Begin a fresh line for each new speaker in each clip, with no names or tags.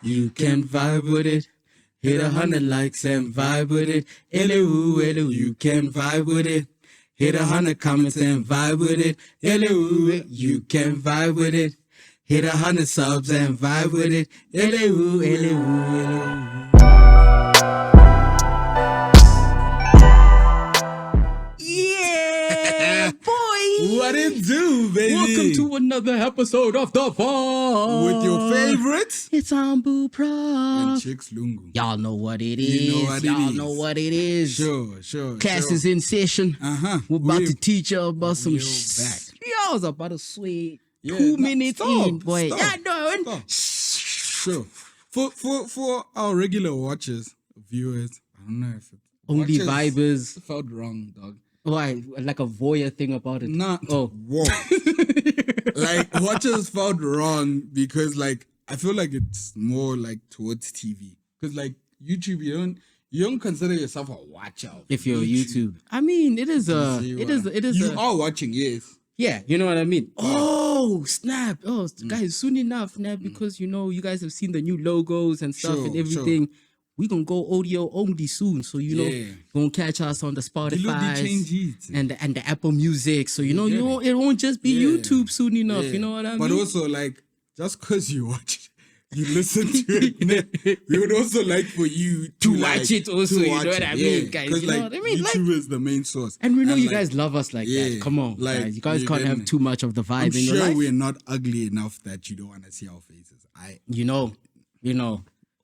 You can vibe with it. Hit 100 likes and vibe with it. Hello, hello, you can vibe with it. Hit 100 comments and vibe with it. Hello, you can vibe with it. Hit 100 subs and vibe with it. Hello, hello, hello. Yeah, boy.
What it do, baby?
Welcome to another episode of TheVibe.
With your favorites.
It's Chix Proph.
And Chix Lungu.
Y'all know what it is. Y'all know what it is.
Sure.
Class is in session. We're about to teach you about some
back.
I was about to sway 2 minutes in, boy. Yeah, no.
Sure. For our regular watchers, viewers, I don't know if it
only vibers.
It felt wrong, dog.
Why? Like a voyeur thing about it?
Nah.
Oh.
Whoa. Like, watchers felt wrong because, like, I feel like it's more like towards TV. Because, like, YouTube, you don't consider yourself a watcher.
If you're YouTube. I mean, it is
You are watching, yes.
Yeah, you know what I mean? Oh, snap. Oh, guys, soon enough, because, you guys have seen the new logos and stuff and everything. Sure. We're going to go audio only soon. So, going to catch us on the Spotify and the Apple Music. So, it won't just be YouTube soon enough. You know what I mean?
But also, like, just because you watch it, you listen to it, we would also like for you to
watch it also. You know what I mean, guys?
Because,
you know what I mean?
YouTube is the main source.
And we know you guys love us like that. Come on, guys. You guys can't have too much of the vibe in your life.
I'm sure we're not ugly enough that you don't want to see our faces.
You know.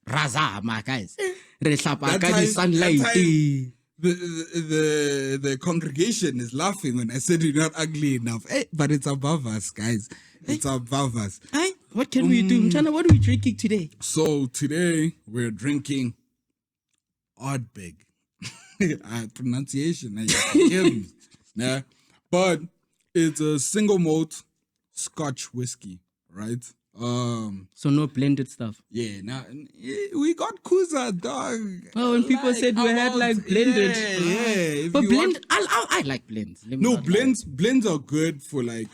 Raza, my guys. Sunlight.
The congregation is laughing when I said you're not ugly enough. Hey, but it's above us, guys. It's above us.
Hey, what can we do? Mchana, what are we drinking today?
So today we're drinking Ardbeg. Pronunciation. Nah, but it's a single malt Scotch whiskey, right?
So no blended stuff.
Yeah, now we got Kuza, dog.
Oh, when people said we had like blended.
Yeah.
But blend, I like blends.
No, blends are good for like.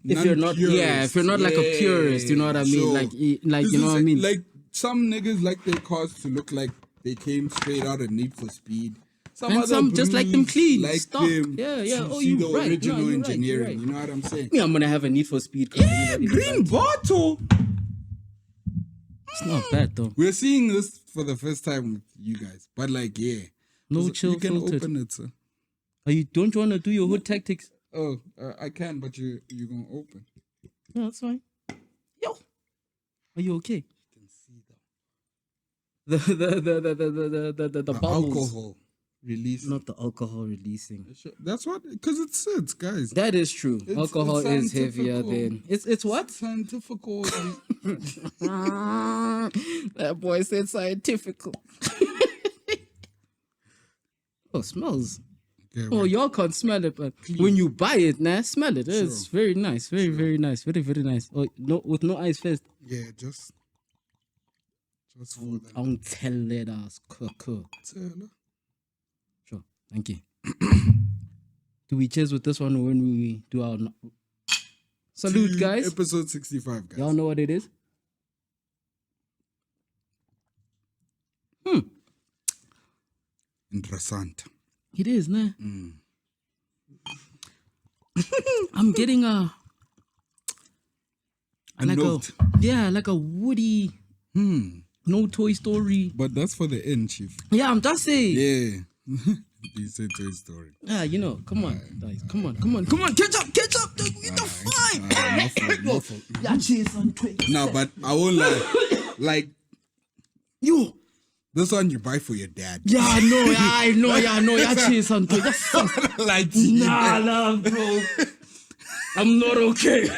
If you're not, if you're not like a purist, you know what I mean. So, like you know what I mean.
Like some niggas like their cars to look like they came straight out of Need for Speed.
Some just like them clean,
like
stock.
Them
Yeah. Oh,
you
right.
Original
No,
engineering.
right.
You know what I'm saying?
Me, I'm gonna have a Need for Speed.
Yeah, green bottle.
It's not bad though.
We're seeing this for the first time with you guys, but like,
no chill.
You can
filtered.
open it, sir.
Don't you want to do your hood tactics?
Oh, I can, but you gonna open?
Yeah, that's fine. Yo, are you okay?
You can see
the bubbles.
Alcohol release.
Not the alcohol releasing.
That's what, because it sits, guys.
That is true. Alcohol is heavier than it's what?
Scientific.
That boy said scientific. Oh, smells. Okay, y'all can't smell it, but when you buy it, smell it. It's very nice, very nice, very nice. Oh, no, with no ice first.
Yeah, just for that.
Don't tell it us, cook. Sure, thank you. Do we cheers with this one when we do our salute, guys?
Episode 65, guys.
Y'all know what it is?
Interessant.
It is, nah. I'm getting a
note.
Like a woody. No Toy Story.
But that's for the end, Chief.
Yeah, I'm just saying.
Yeah. You say Toy Story.
Yeah, come on, guys. Come on. Catch up. Get the five.
Muffle.
Yeah, cheers on Twix.
No, but I won't lie. Like,
you.
This one you buy for your dad.
Yeah, I know. Yeah, cheers on Twix.
Like,
nah, bro. I'm not okay.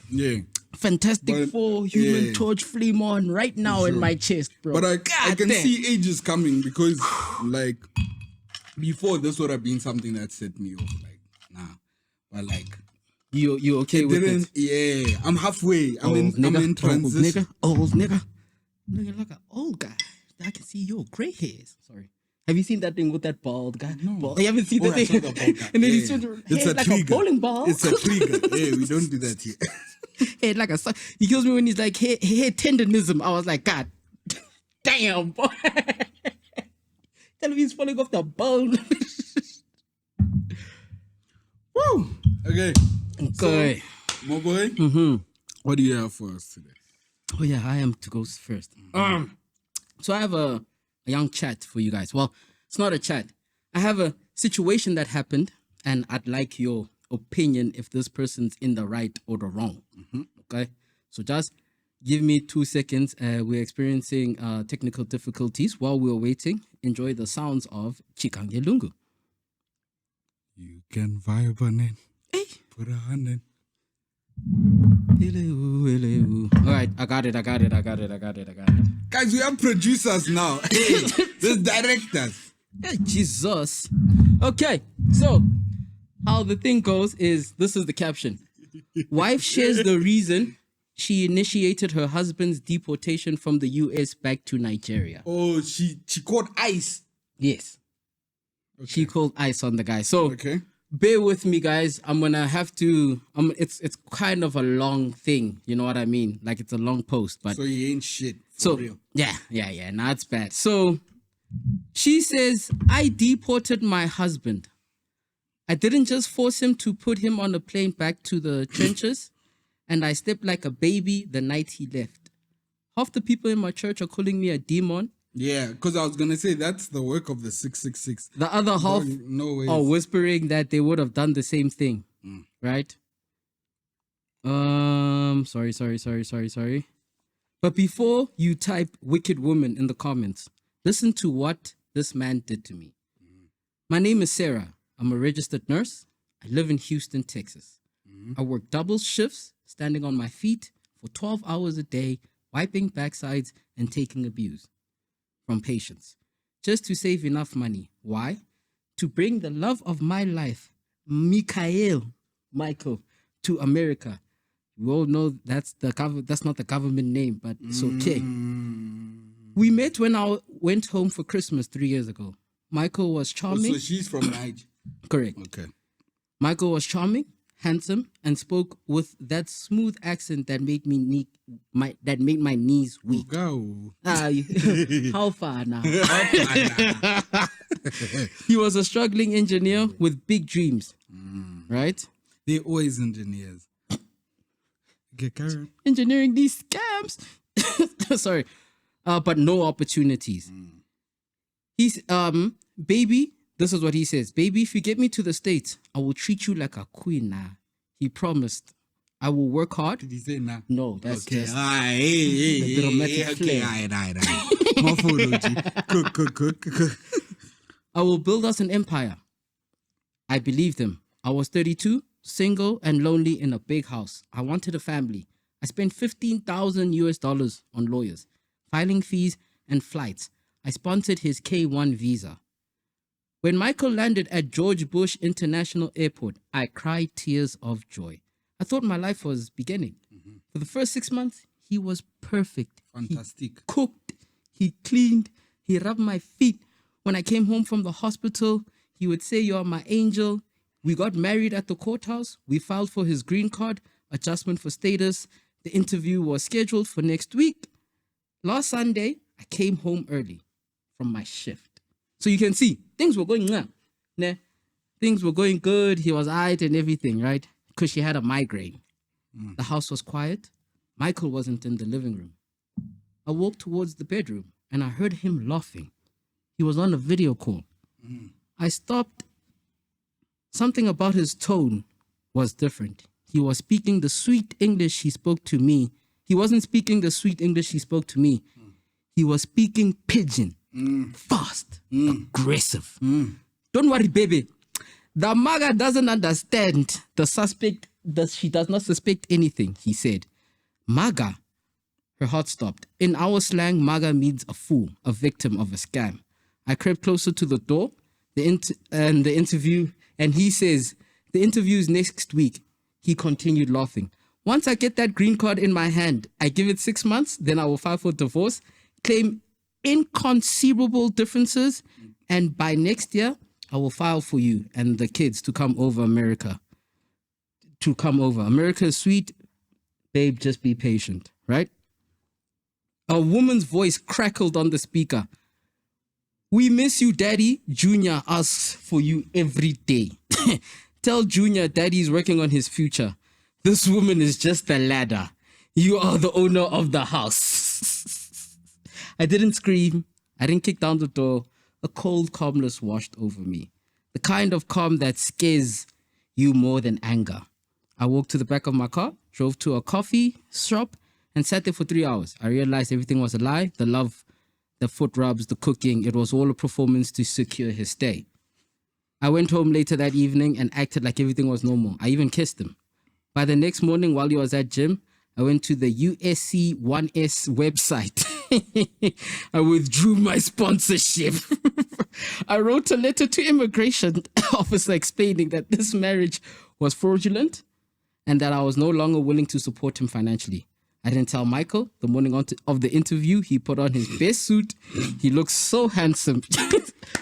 Yeah.
Fantastic Four, Human Torch, Flame on right now in my chest, bro.
But I can see ages coming because, like, before this would have been something that set me off. Like, nah. But, like,
you okay with it?
Yeah. I'm halfway. I'm in transition.
Old nigga. Looking like an old guy. I can see your gray hairs. Sorry. Have you seen that thing with that bald guy?
No.
You haven't seen that
I
thing?
saw the bald guy.
And then
Yeah,
he's
yeah.
it's like
trigger.
a bowling ball.
It's a trigger. Yeah, we don't do that here.
Head like a he kills me when he's like head tendonism. I was like, God damn, boy. Tell him he's falling off the bone.
Woo! Okay.
Good.
So, my boy, what do you have for us today?
Oh yeah, I am to go first. So I have a young chat for you guys. Well, it's not a chat. I have a situation that happened, and I'd like your opinion if this person's in the right or the wrong. Okay, so just give me 2 seconds. We're experiencing technical difficulties. While we're waiting, enjoy the sounds of Chikangelungu.
You can vibe on it.
Hey.
Put a hand in.
All right, I got it.
Guys, we have producers now. Hey, there's directors.
Hey, Jesus. Okay, so how the thing goes is this is the caption. Wife shares the reason she initiated her husband's deportation from the US back to Nigeria.
Oh, she caught ice.
Yes. Okay. She called ice on the guy. So bear with me, guys. I'm gonna have to. It's kind of a long thing. You know what I mean? Like it's a long post, but
so he ain't shit.
Real. Yeah. Nah, it's bad. So she says, I deported my husband. I didn't just force him to put him on a plane back to the trenches, and I slept like a baby the night he left. Half the people in my church are calling me a demon.
Yeah, because I was going to say that's the work of the 666.
The other half are whispering that they would have done the same thing. Right? Sorry. But before you type wicked woman in the comments, listen to what this man did to me. My name is Sarah. I'm a registered nurse. I live in Houston, Texas. I work double shifts, standing on my feet for 12 hours a day, wiping backsides and taking abuse from patients, just to save enough money. Why? To bring the love of my life, Michael, to America. We all know that's not the government name, but it's okay. We met when I went home for Christmas 3 years ago. Michael was charming.
So she's from Niger.
Correct.
Okay.
Michael was charming, handsome, and spoke with that smooth accent that made my knees weak.
Go.
How far now? He was a struggling engineer with big dreams, right?
They're always engineers. Okay, Karen.
Engineering these scams. Sorry, but no opportunities. He's baby. This is what he says. Baby, if you get me to the States, I will treat you like a queen now. He promised. I will work hard.
Did he say nah?
No, that's
okay.
just
the
dramatic flair.
Cook.
I will build us an empire. I believed him. I was 32, single and lonely in a big house. I wanted a family. I spent $15,000 on lawyers, filing fees and flights. I sponsored his K1 visa. When Michael landed at George Bush International Airport, I cried tears of joy. I thought my life was beginning. For the first 6 months, he was perfect.
Fantastic.
He cooked, he cleaned, he rubbed my feet. When I came home from the hospital, he would say, "You are my angel." We got married at the courthouse. We filed for his green card, adjustment for status. The interview was scheduled for next week. Last Sunday, I came home early from my shift. So you can see, things were going on. Nah, things were going good. He was alright and everything, right? Because she had a migraine. The house was quiet. Michael wasn't in the living room. I walked towards the bedroom and I heard him laughing. He was on a video call. I stopped. Something about his tone was different. He was speaking the sweet English he spoke to me. He wasn't speaking the sweet English he spoke to me. He was speaking pidgin. Fast, aggressive. Don't worry, baby. The maga doesn't understand the suspect. She does not suspect anything, he said. Maga. Her heart stopped. In our slang, maga means a fool, a victim of a scam. I crept closer to the door, the interview, and he says, the interview is next week. He continued laughing. Once I get that green card in my hand, I give it 6 months, then I will file for divorce, claim inconceivable differences. And by next year, I will file for you and the kids to come over America. America is sweet. Babe, just be patient, right? A woman's voice crackled on the speaker. We miss you, Daddy. Junior asks for you every day. Tell Junior Daddy's working on his future. This woman is just the ladder. You are the owner of the house. I didn't scream. I didn't kick down the door. A cold calmness washed over me. The kind of calm that scares you more than anger. I walked to the back of my car, drove to a coffee shop, and sat there for 3 hours. I realized everything was a lie. The love, the foot rubs, the cooking. It was all a performance to secure his stay. I went home later that evening and acted like everything was normal. I even kissed him. By the next morning, while he was at gym, I went to the USC 1S website. I withdrew my sponsorship. I wrote a letter to immigration officer explaining that this marriage was fraudulent and that I was no longer willing to support him financially. I didn't tell Michael. The morning of the interview, he put on his best suit. He looked so handsome,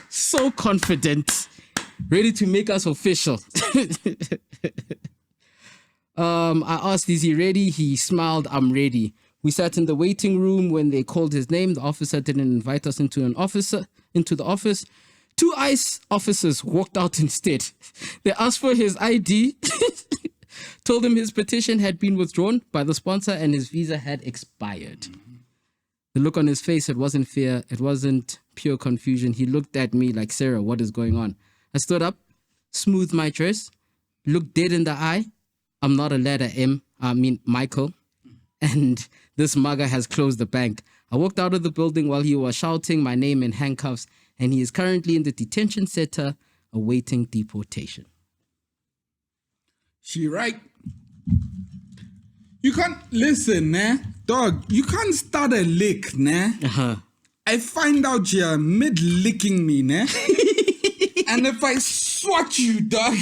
so confident, ready to make us official. I asked, is he ready? He smiled, I'm ready. We sat in the waiting room. When they called his name, the officer didn't invite us into the office. 2 ICE officers walked out instead. They asked for his ID, told him his petition had been withdrawn by the sponsor and his visa had expired. The look on his face, it wasn't fear, it wasn't pure confusion. He looked at me like, Sarah, what is going on? I stood up, smoothed my dress, looked dead in the eye. I'm not a letter M, Michael. And this mugger has closed the bank. I walked out of the building while he was shouting my name in handcuffs, and he is currently in the detention center awaiting deportation.
She right. You can't listen, nah, dog. You can't start a lick, nah. I find out you're mid-licking me, nah. And if I swat you, dog,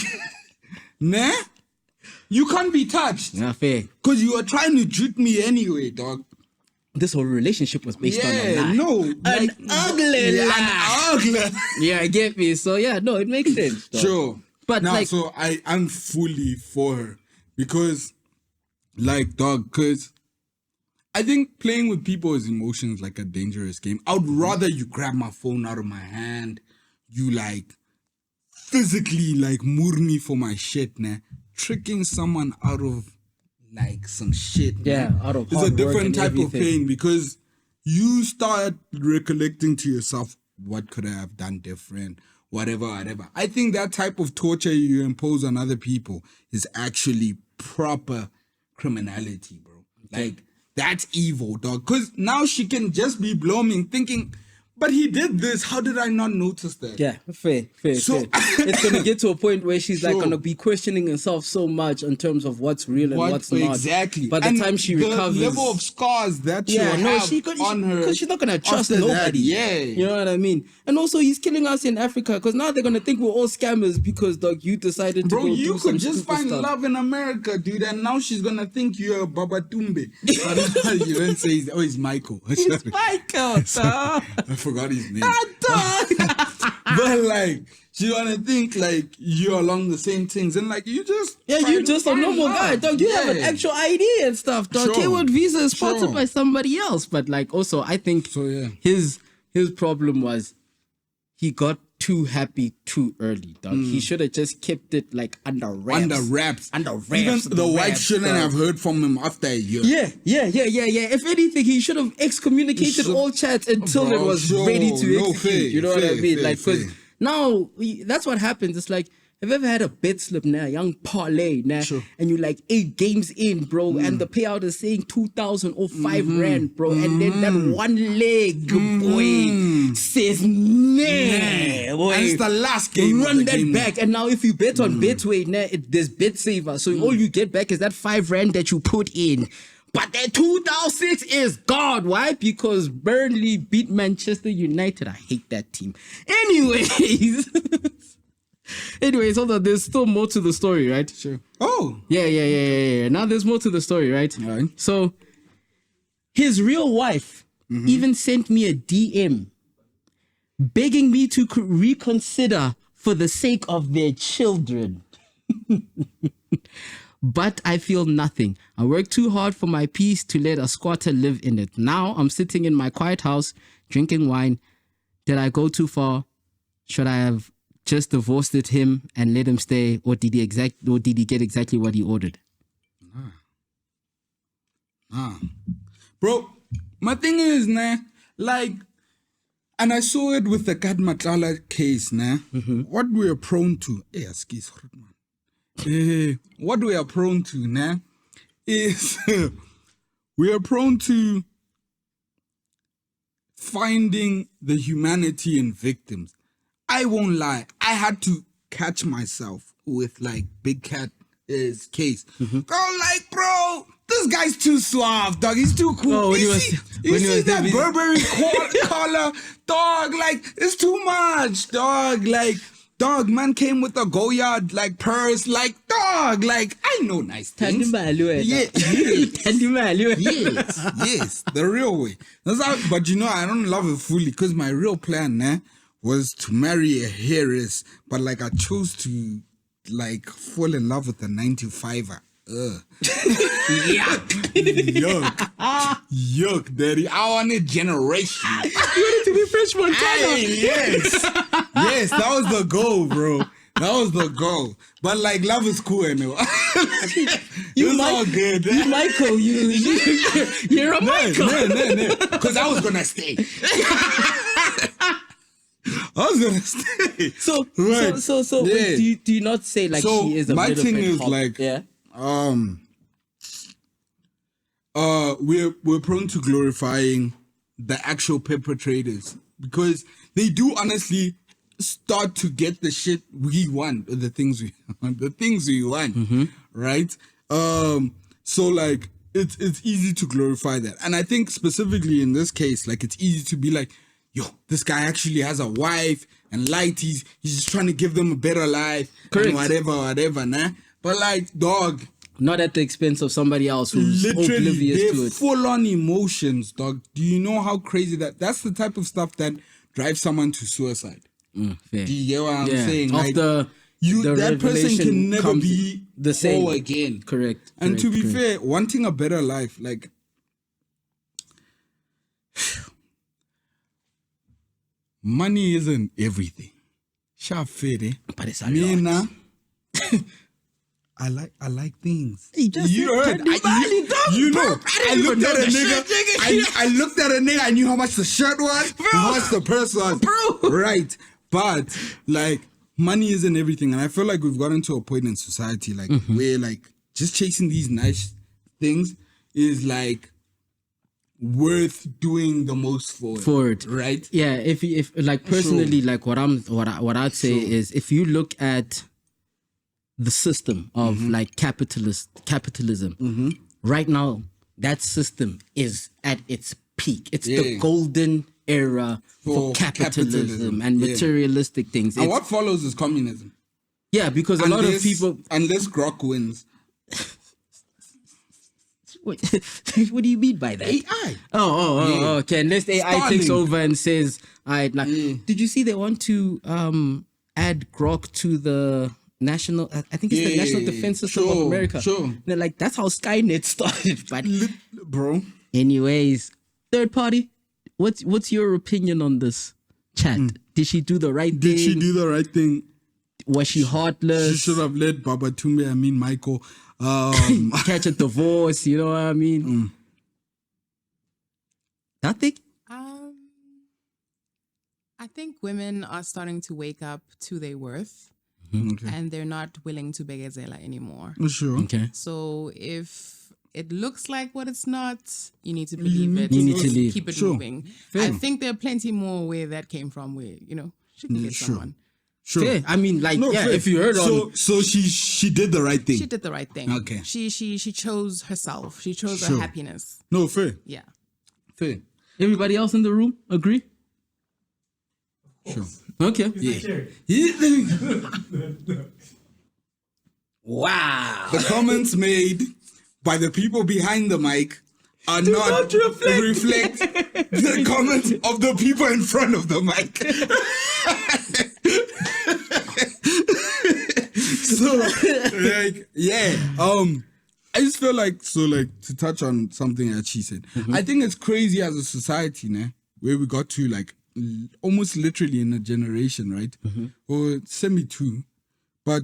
nah, you can't be touched.
Not fair.
Because you were trying to treat me anyway, dog.
This whole relationship was based on a lie.
No.
An ugly lie.
An ugly.
Yeah, get me. So yeah, no, it makes sense. Dog.
Sure.
But
now,
like,
so I'm fully for her. Because, like, dog, because I think playing with people's emotions like a dangerous game. I would rather you grab my phone out of my hand, you like physically like moor me for my shit, nah. Tricking someone out of like some shit,
yeah, out of
it's a different type of pain because you start recollecting to yourself, what could I have done different? Whatever. I think that type of torture you impose on other people is actually proper criminality, bro. Like, that's evil, dog. Because now she can just be blooming, thinking, but he did this. How did I not notice that?
Yeah, fair.
So
it's going to get to a point where she's like going to be questioning herself so much in terms of what's real and what's not.
Exactly.
By the time she recovers,
the level of scars that she have on her,
because she's not going to trust nobody. You know what I mean? And also, he's killing us in Africa because now they're going to think we're all scammers because, dog, you decided to go do some
you could just find love in America, dude, and now she's going to think you're Babatumbe. You don't say, it's Michael.
It's Michael,
I forgot his name. But like, she wanna think like you're along the same things, and like you just
you just a normal guy, dog. You have an actual ID and stuff, dog. K-Word visa is sponsored by somebody else, but like also I think his problem was he got too happy too early, dog. He should have just kept it like under wraps. Even
the wife shouldn't have heard from him after a year.
Yeah. If anything, he should have excommunicated all chats until it was ready to execute. You know what I mean? Like, because now that's what happens. It's like, have you ever had a bet slip now, young parlay now, and you like 8 games in, bro, and the payout is saying 2,000 or 5 rand, bro, and then that one leg, boy, says nah, boy.
And it's the last game.
Run that back, and now if you bet on Betway, now there's Bet Saver, so all you get back is that 5 rand that you put in. But that 2006 is God. Why? Because Burnley beat Manchester United. I hate that team. Anyways, hold on. There's still more to the story, right?
Sure. Oh.
Yeah. Now there's more to the story, right?
All right.
So his real wife even sent me a DM begging me to reconsider for the sake of their children. But I feel nothing. I worked too hard for my peace to let a squatter live in it. Now I'm sitting in my quiet house drinking wine. Did I go too far? Should I have just divorced him and let him stay, or did he get exactly what he ordered?
Bro, my thing is, nah, like, and I saw it with the Kat Matala case, nah. What we are prone to, what we are prone to, nah, is we are prone to finding the humanity in victims. I won't lie, I had to catch myself with like Big Cat's case. I'm like, bro, this guy's too suave, dog. He's too cool.
Oh,
you see that Burberry collar, dog? Like, it's too much, dog. Like, dog, man came with a Goyard, like, purse, like, dog, like, I know nice things. Yes, the real way. But you know, I don't love it fully because my real plan was to marry a heiress, but like, I chose to like fall in love with a 9-to-5er. Yuck, daddy. I wanted generation.
You wanted to be French Montana.
Yes, that was the goal, bro. That was the goal. But like, love is cool anyway. It's all good.
You Michael, you're a Michael.
No. Because I was gonna stay. I was gonna stay.
So, wait, do you not say like she is a
my
little
thing
bit
is
hot?
like,
yeah.
We're prone to glorifying the actual perpetrators because they do honestly start to get the shit we want, or the things we want, right? So like it's easy to glorify that, and I think specifically in this case, like it's easy to be like, yo, this guy actually has a wife and light. He's just trying to give them a better life. Correct. And whatever, nah. But like, dog,
not at the expense of somebody else who's oblivious to it.
Full on emotions, dog. Do you know how crazy that's the type of stuff that drives someone to suicide?
Fair.
Do you get what I'm saying? Like,
the
that person can never be
the same
whole again.
Correct.
And to be fair, wanting a better life, like, money isn't everything. Sharp fit,
but it's a lot.
I like things.
You heard.
I looked at a nigga. I looked at a nigga. I knew how much the shirt was, bro. How much the purse was,
bro.
Right, but like, money isn't everything, and I feel like we've gotten to a point in society, like where like just chasing these nice things is like worth doing the most for it, right?
Yeah. If like personally, like what I'd say is, if you look at the system of like capitalism right now, that system is at its peak. It's the golden era for capitalism and materialistic things.
And what follows is communism.
Yeah, because a lot of people,
unless Grok wins.
What do you mean by that?
AI.
Oh, okay. Unless AI takes over and says, all right, now, did you see they want to add Grok to the national, I think it's the National Defense System of America.
Sure.
They're like, that's how Skynet started, but
bro.
Anyways, third party, what's your opinion on this chat? Did she do the right thing?
Did she do the right thing?
Was she heartless?
She should have let Michael
catch a divorce, you know what I mean? Nothing?
I think women are starting to wake up to their worth. And they're not willing to begazela anymore.
Sure.
Okay.
So if it looks like what it's not, you need to believe it.
You need to leave.
Keep it moving. Fair. I think there are plenty more where that came from, where, you know, she can get someone.
Sure.
Fair. I mean, like, fair. If you heard
so she did the right thing.
She did the right thing.
Okay.
She chose herself. She chose her happiness.
No, fair.
Yeah.
Fair.
Everybody else in the room agree?
Sure.
Okay.
Yeah.
Wow.
The comments made by the people behind the mic are not reflect the comments of the people in front of the mic. So, like, yeah, I just feel like, to touch on something that she said, I think it's crazy as a society, where we got to, like, almost literally in a generation, right? Or semi-two, but,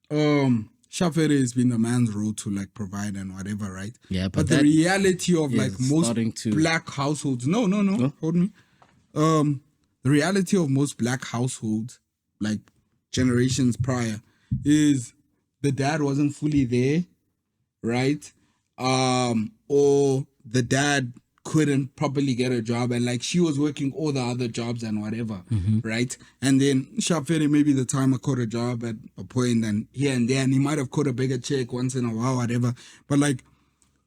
Shafere has been the man's role to, like, provide and whatever, right?
Yeah,
but the reality of, like, most
to...
black households... No, hold me. The reality of most black households, like, generations prior, is the dad wasn't fully there, right? Or the dad couldn't properly get a job, and like she was working all the other jobs and whatever, right? And then Shafere, maybe the time I caught a job at a point, and here and there, and he might have caught a bigger check once in a while, whatever. But like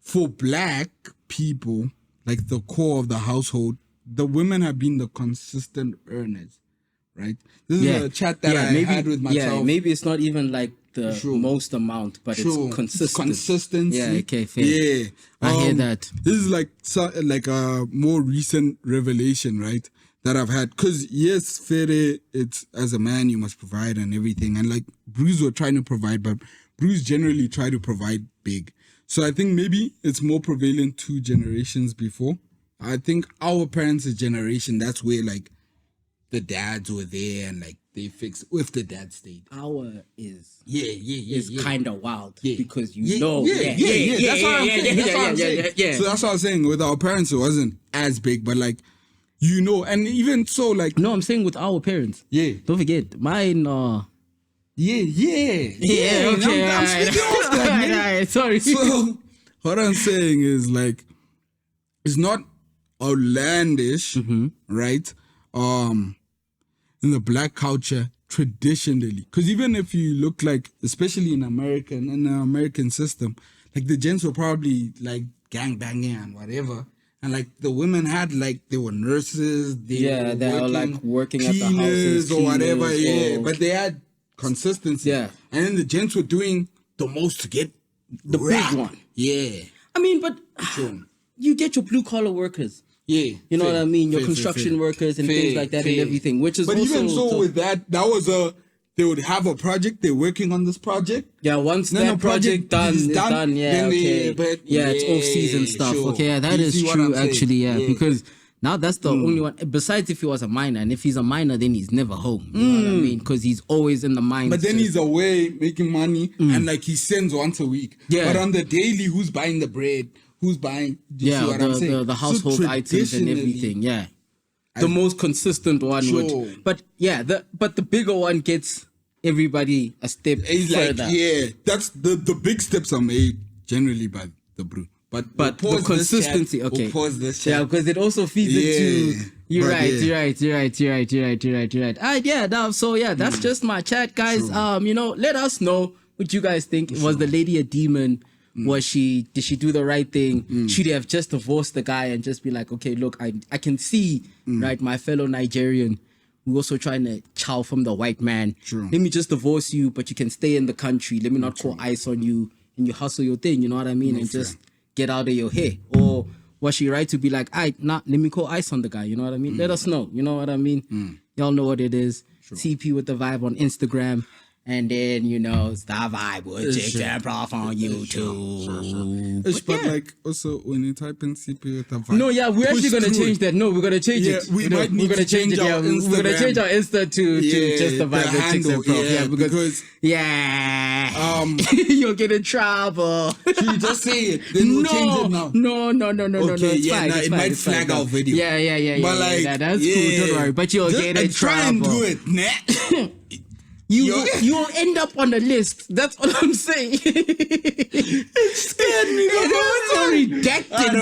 for black people, like the core of the household, the women have been the consistent earners, right? This is a chat that I had with myself.
Yeah, maybe it's not even like the most amount, but it's consistent.
Consistency.
Yeah, okay, fair.
Yeah.
I hear that.
This is like a more recent revelation, right? That I've had. Because yes, Fere, it's as a man you must provide and everything. And like Bruce were trying to provide, but Bruce generally tried to provide big. So I think maybe it's more prevalent 2 generations before. I think our parents' generation, that's where like the dads were there and like they fixed if the dad stayed.
Our is
kind
of wild because
That's what I'm saying. So that's what I was saying. With our parents, it wasn't as big, but like and even so, like
no, I'm saying with our parents. Yeah, don't forget mine.
Okay.
I'm speaking of that, man. Sorry.
So what I'm saying is like it's not outlandish, right? In the black culture traditionally, because even if you look like, especially in the American system, like the gents were probably like gang banging and whatever, and like the women had like they were nurses, they were like working at the houses or whatever, but they had consistency, and then the gents were doing the most to get
the big one. I mean, but you get your blue collar workers. Yeah, you know what I mean? Your construction workers and things like that and everything, which is
but
also...
But even so with that was they would have a project, they're working on this project.
Yeah, once that project is done, it's off-season stuff. Sure. Okay, that is true actually, because now that's the only one. Besides if he was a minor, and if he's a minor, then he's never home. You know what I mean? Because he's always in the mines.
But then he's away making money and like he sends once a week. Yeah. But on the daily, who's buying the bread? Who's buying? The
household items and everything. Yeah, the most consistent one would. But but the bigger one gets everybody a step further.
Like, that's the big steps are made generally by the brew. But
the consistency. Okay.
We'll pause this chat.
Yeah, because it also feeds into. You're right. That's just my chat, guys. True. Let us know what you guys think. Was the lady a demon? Did she do the right thing? Should he have just divorced the guy and just be like, okay, look, I can see, right, my fellow Nigerian, we're also trying to chow from the white man. True. Let me just divorce you, but you can stay in the country. Let me not call ice on you and you hustle your thing, you know what I mean? Just get out of your hair. Or was she right to be like, let me call ice on the guy, you know what I mean? Let us know, you know what I mean? Y'all know what it is. True. TP with the Vibe on Instagram. And then, it's TheVibe with Chix Proph on YouTube.
But like, also, when you type in CP with TheVibe.
No, we're actually going to change that. No, we're going to change it.
We're going to change our Instagram.
We're going to change our Insta to just TheVibe with Chix Proph.
Because
you'll get in trouble.
Should you just say it? Then we'll change it now.
No.
Okay,
it's fine.
It might flag our video.
Yeah.
But like,
that's cool. Don't worry. But you'll get in trouble.
Try and do it, nah.
You'll end up on the list. That's all I'm saying.
It scared me.
It's so redacted,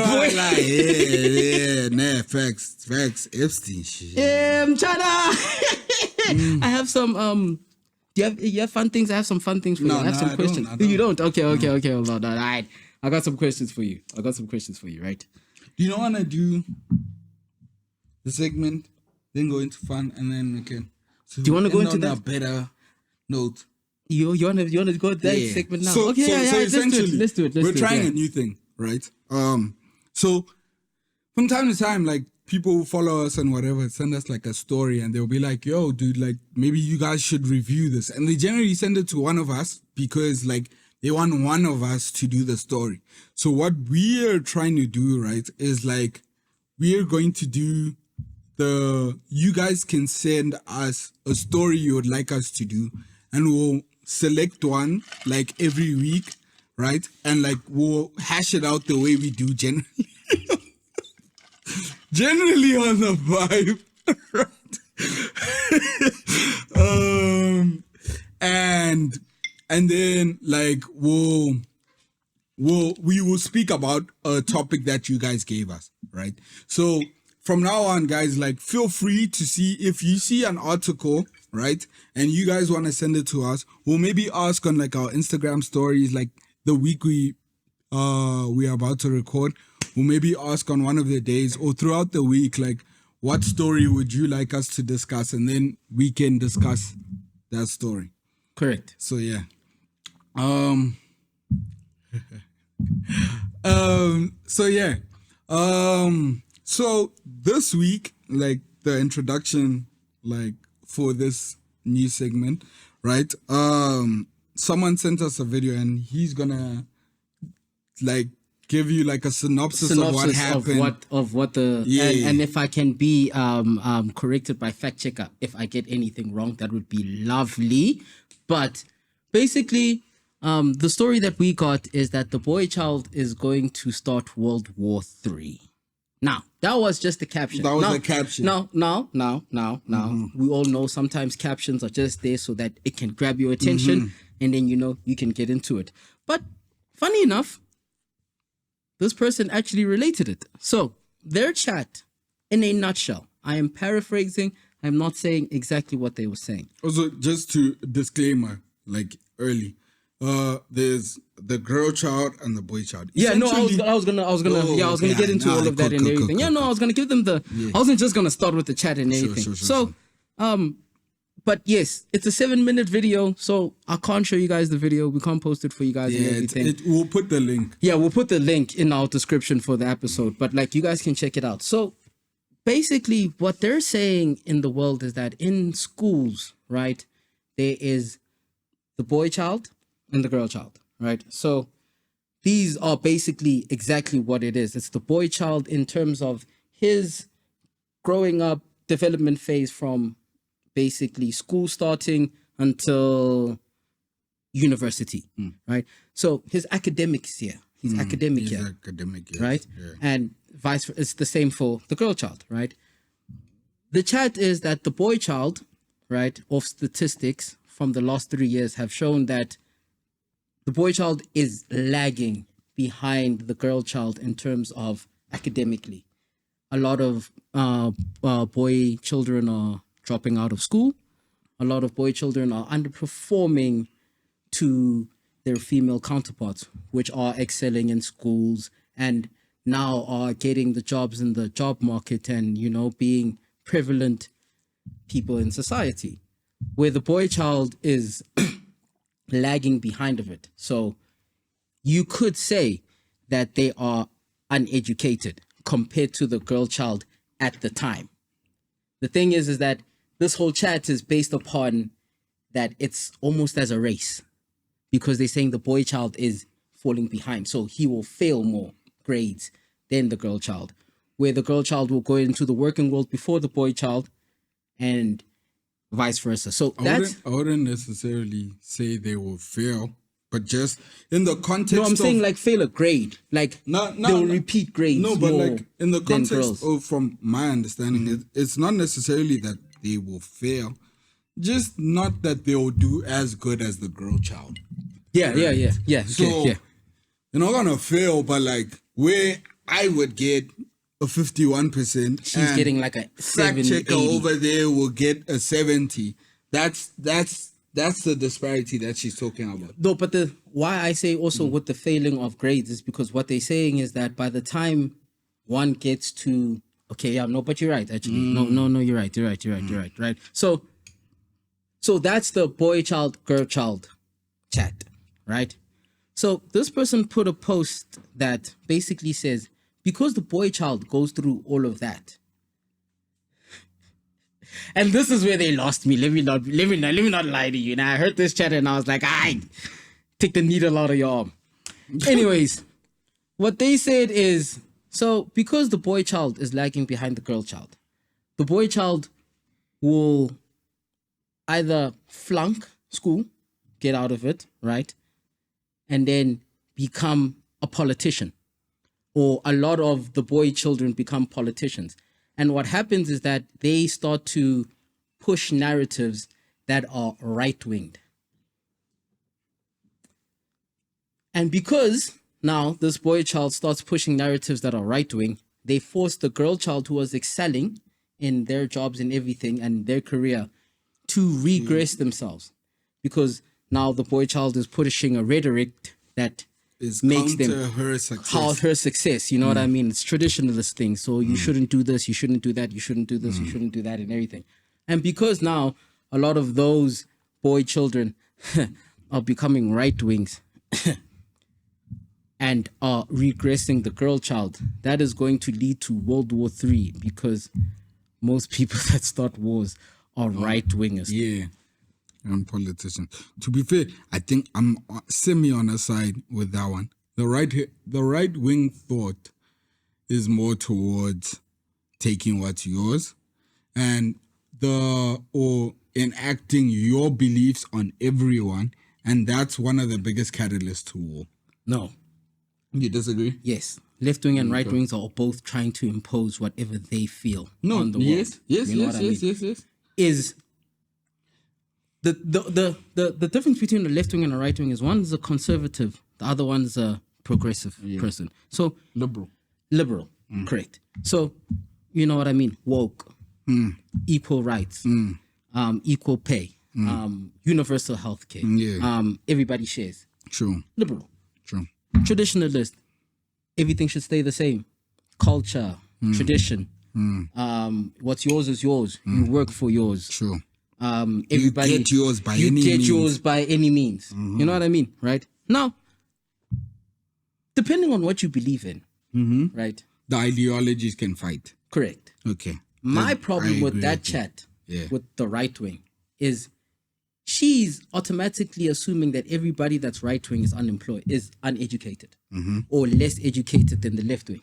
boy.
Nah, facts. Epstein shit.
Chada. I have some do you have fun things? I have some fun things for you. I have some questions.
I don't.
You don't? Okay. Hold on. All right. I got some questions for you. Right?
Do you want to do the segment, then go into fun, and then we can? So
do you want to go into
that better note?
You want to go to that segment now?
So
essentially,
let's do it. We're trying a new thing, right? So from time to time, like people who follow us and whatever send us like a story and they'll be like, yo, dude, like maybe you guys should review this. And they generally send it to one of us because like they want one of us to do the story. So what we are trying to do, right, is like we are going to do you guys can send us a story you would like us to do and we'll select one like every week, right? And like we'll hash it out the way we do generally. Generally on the vibe, right? And then like we will speak about a topic that you guys gave us, right? So from now on, guys, like feel free to see if you see an article, right? And you guys want to send it to us, we'll maybe ask on like our Instagram stories, like the week we are about to record. We'll maybe ask on one of the days or throughout the week, like, what story would you like us to discuss? And then we can discuss that story.
Correct.
So, yeah. So this week, like the introduction, like for this new segment, right? Someone sent us a video and he's gonna like give you like a synopsis of what happened.
And if I can be corrected by fact checker if I get anything wrong, that would be lovely. But basically, the story that we got is that the boy child is going to start World War III. Now, that was just the caption.
That was the caption.
Now. We all know sometimes captions are just there so that it can grab your attention and then, you can get into it. But funny enough, this person actually related it. So their chat, in a nutshell, I am paraphrasing. I'm not saying exactly what they were saying.
Also, just to disclaimer, like early, there's the girl child and the boy child.
Yeah, no, I was gonna get into all of that and everything. I was gonna give them I wasn't just gonna start with the chat and everything. Sure. But yes, it's a 7-minute video, so I can't show you guys the video. We can't post it for you guys and everything.
We'll put the link.
Yeah, we'll put the link in our description for the episode. But like, you guys can check it out. So basically, what they're saying in the world is that in schools, right, there is the boy child and the girl child, right? So these are basically exactly what it is. It's the boy child in terms of his growing up development phase from basically school starting until university, right? So his academics here, he's academic here, right? Yeah. And vice versa, it's the same for the girl child, right? The chat is that the boy child, right, of statistics from the last 3 years have shown that the boy child is lagging behind the girl child in terms of academically. A lot of boy children are dropping out of school. A lot of boy children are underperforming to their female counterparts, which are excelling in schools and now are getting the jobs in the job market and, being prevalent people in society, where the boy child is lagging behind of it. So you could say that they are uneducated compared to the girl child at the time. The thing is that this whole chat is based upon that it's almost as a race, because they're saying the boy child is falling behind. So he will fail more grades than the girl child, where the girl child will go into the working world before the boy child and vice versa. So I
wouldn't necessarily say they will fail, but just in the context
No, I'm saying like fail a grade. Like they'll repeat grades.
No, but like in the context of, from my understanding, it's not necessarily that they will fail, just not that they will do as good as the girl child.
Yeah.
So you're not gonna fail, but like where I would get a 51%,
she's getting like a 70.
Fact checker over there will get a 70. That's the disparity that she's talking about.
No, but why I say also with the failing of grades is because what they're saying is that by the time one gets to but you're right actually. No, you're right. Right. So that's the boy child, girl child chat, right? So this person put a post that basically says, because the boy child goes through all of that. And this is where they lost me. Let me not lie to you. Now I heard this chat and I was like, take the needle out of your arm. Anyways, what they said is, so because the boy child is lagging behind the girl child, the boy child will either flunk school, get out of it, right? And then become a politician. Or a lot of the boy children become politicians. And what happens is that they start to push narratives that are right-winged. And because now this boy child starts pushing narratives that are right-wing, they force the girl child who was excelling in their jobs and everything and their career to regress themselves. Because now the boy child is pushing a rhetoric that makes them
her
success. You know what I mean? It's traditionalist things. So you shouldn't do this, you shouldn't do that, you shouldn't do this, you shouldn't do that, and everything. And because now a lot of those boy children are becoming right wings and are regressing the girl child, that is going to lead to World War III, because most people that start wars are right wingers.
Yeah. And politicians. To be fair, I think I'm semi on a side with that one. The right wing thought is more towards taking what's yours and or enacting your beliefs on everyone, and that's one of the biggest catalysts to war.
No.
You disagree?
Yes. Left wing and right wings are both trying to impose whatever they feel on the world.
Yes.
Is the difference between a left wing and a right wing is one is a conservative, the other one is a progressive person. So liberal, correct. So you know what I mean? Woke, equal rights, equal pay, universal health care. Everybody shares.
True.
Liberal.
True.
Traditionalist, everything should stay the same. Culture, tradition. What's yours is yours. You work for yours.
True.
Everybody,
you get yours by any means.
Yours by any means. You know what I mean, right? Now, depending on what you believe in, right?
The ideologies can fight.
Correct.
Okay.
My problem with that chat, with the right wing, is she's automatically assuming that everybody that's right wing is unemployed, is uneducated, or less educated than the left wing,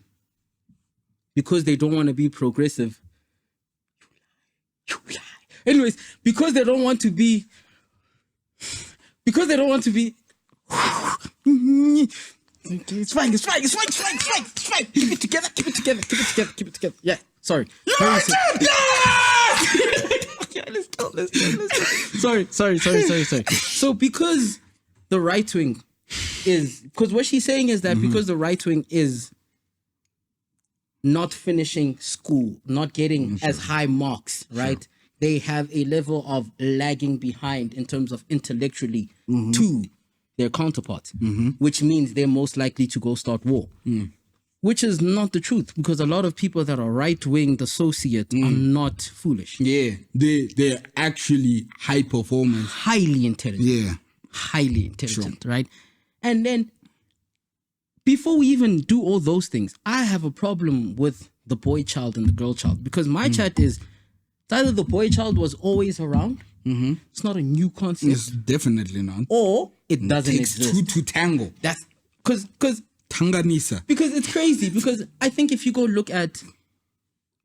because they don't want to be progressive. You lie. Anyways, because they don't want to be. It's fine. Keep it together. Yeah, sorry. Let's go. Sorry. So because the right wing is, because what she's saying is that because the right wing is not finishing school, not getting as high marks, right? They have a level of lagging behind in terms of intellectually to their counterparts, which means they're most likely to go start war. Which is not the truth, because a lot of people that are right-wing associate are not foolish.
Yeah, they're actually high performers.
Highly intelligent.
Yeah.
Highly intelligent, right? And then, before we even do all those things, I have a problem with the boy child and the girl child, because my chat is, it's either the boy child was always around, it's not a new concept.
It's definitely not.
Or it doesn't
takes
exist.
two to tango.
That's, because
Tanganisa.
Because it's crazy. Because I think if you go look at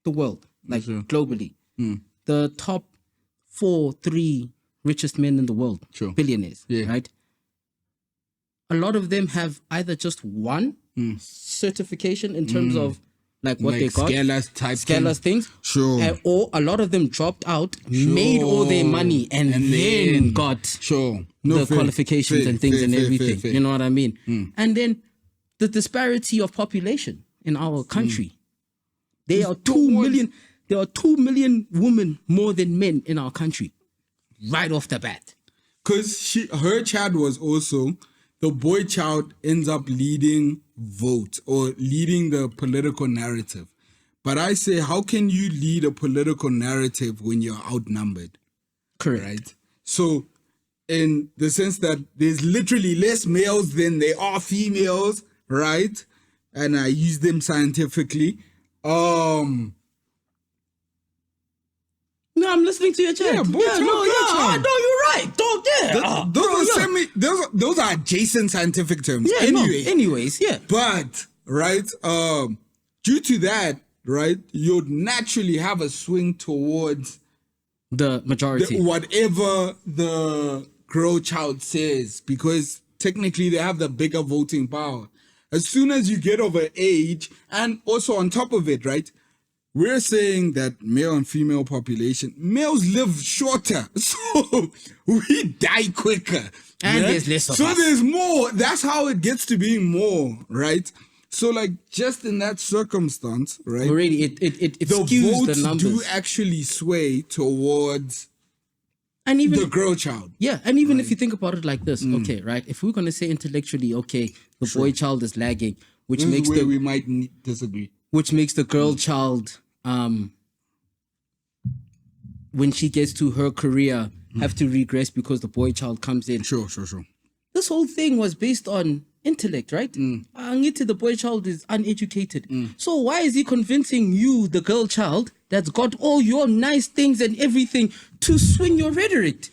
the world, like globally, the top 3 richest men in the world, billionaires, right? A lot of them have either just one certification in terms of like what they got, scalars things, or a lot of them dropped out, made all their money, and then got the qualifications and things and everything. You know what I mean? And then the disparity of population in our country. There are 2 million. There are 2 million women more than men in our country, right off the bat.
Because her child was also, the boy child ends up leading votes or leading the political narrative. But I say, how can you lead a political narrative when you're outnumbered?
Correct.
Right? So, in the sense that there's literally less males than there are females, right? and I use them scientifically.
No, I'm listening to your chat.
Yeah, boy child, girl child.
No, you're right. Dog, yeah.
Those are adjacent scientific terms.
Yeah, anyways, yeah.
But right, due to that, right, you'd naturally have a swing towards
the majority,
whatever the girl child says, because technically they have the bigger voting power. As soon as you get over age, and also on top of it, right, we're saying that male and female population, males live shorter, so we die quicker.
And there's less of us.
So there's more. That's how it gets to being more, right? So like just in that circumstance, right?
Already it
the
skews
votes
the numbers.
do actually sway towards
and even
the girl child.
Yeah, and even if you think about it like this, okay, right? If we're gonna say intellectually, okay, the boy child is lagging, which
This
makes
is where we might disagree.
Which makes the girl child, when she gets to her career, have to regress because the boy child comes in.
Sure.
This whole thing was based on intellect, right? Angithi, the boy child is uneducated. So why is he convincing you, the girl child, that's got all your nice things and everything, to swing your rhetoric?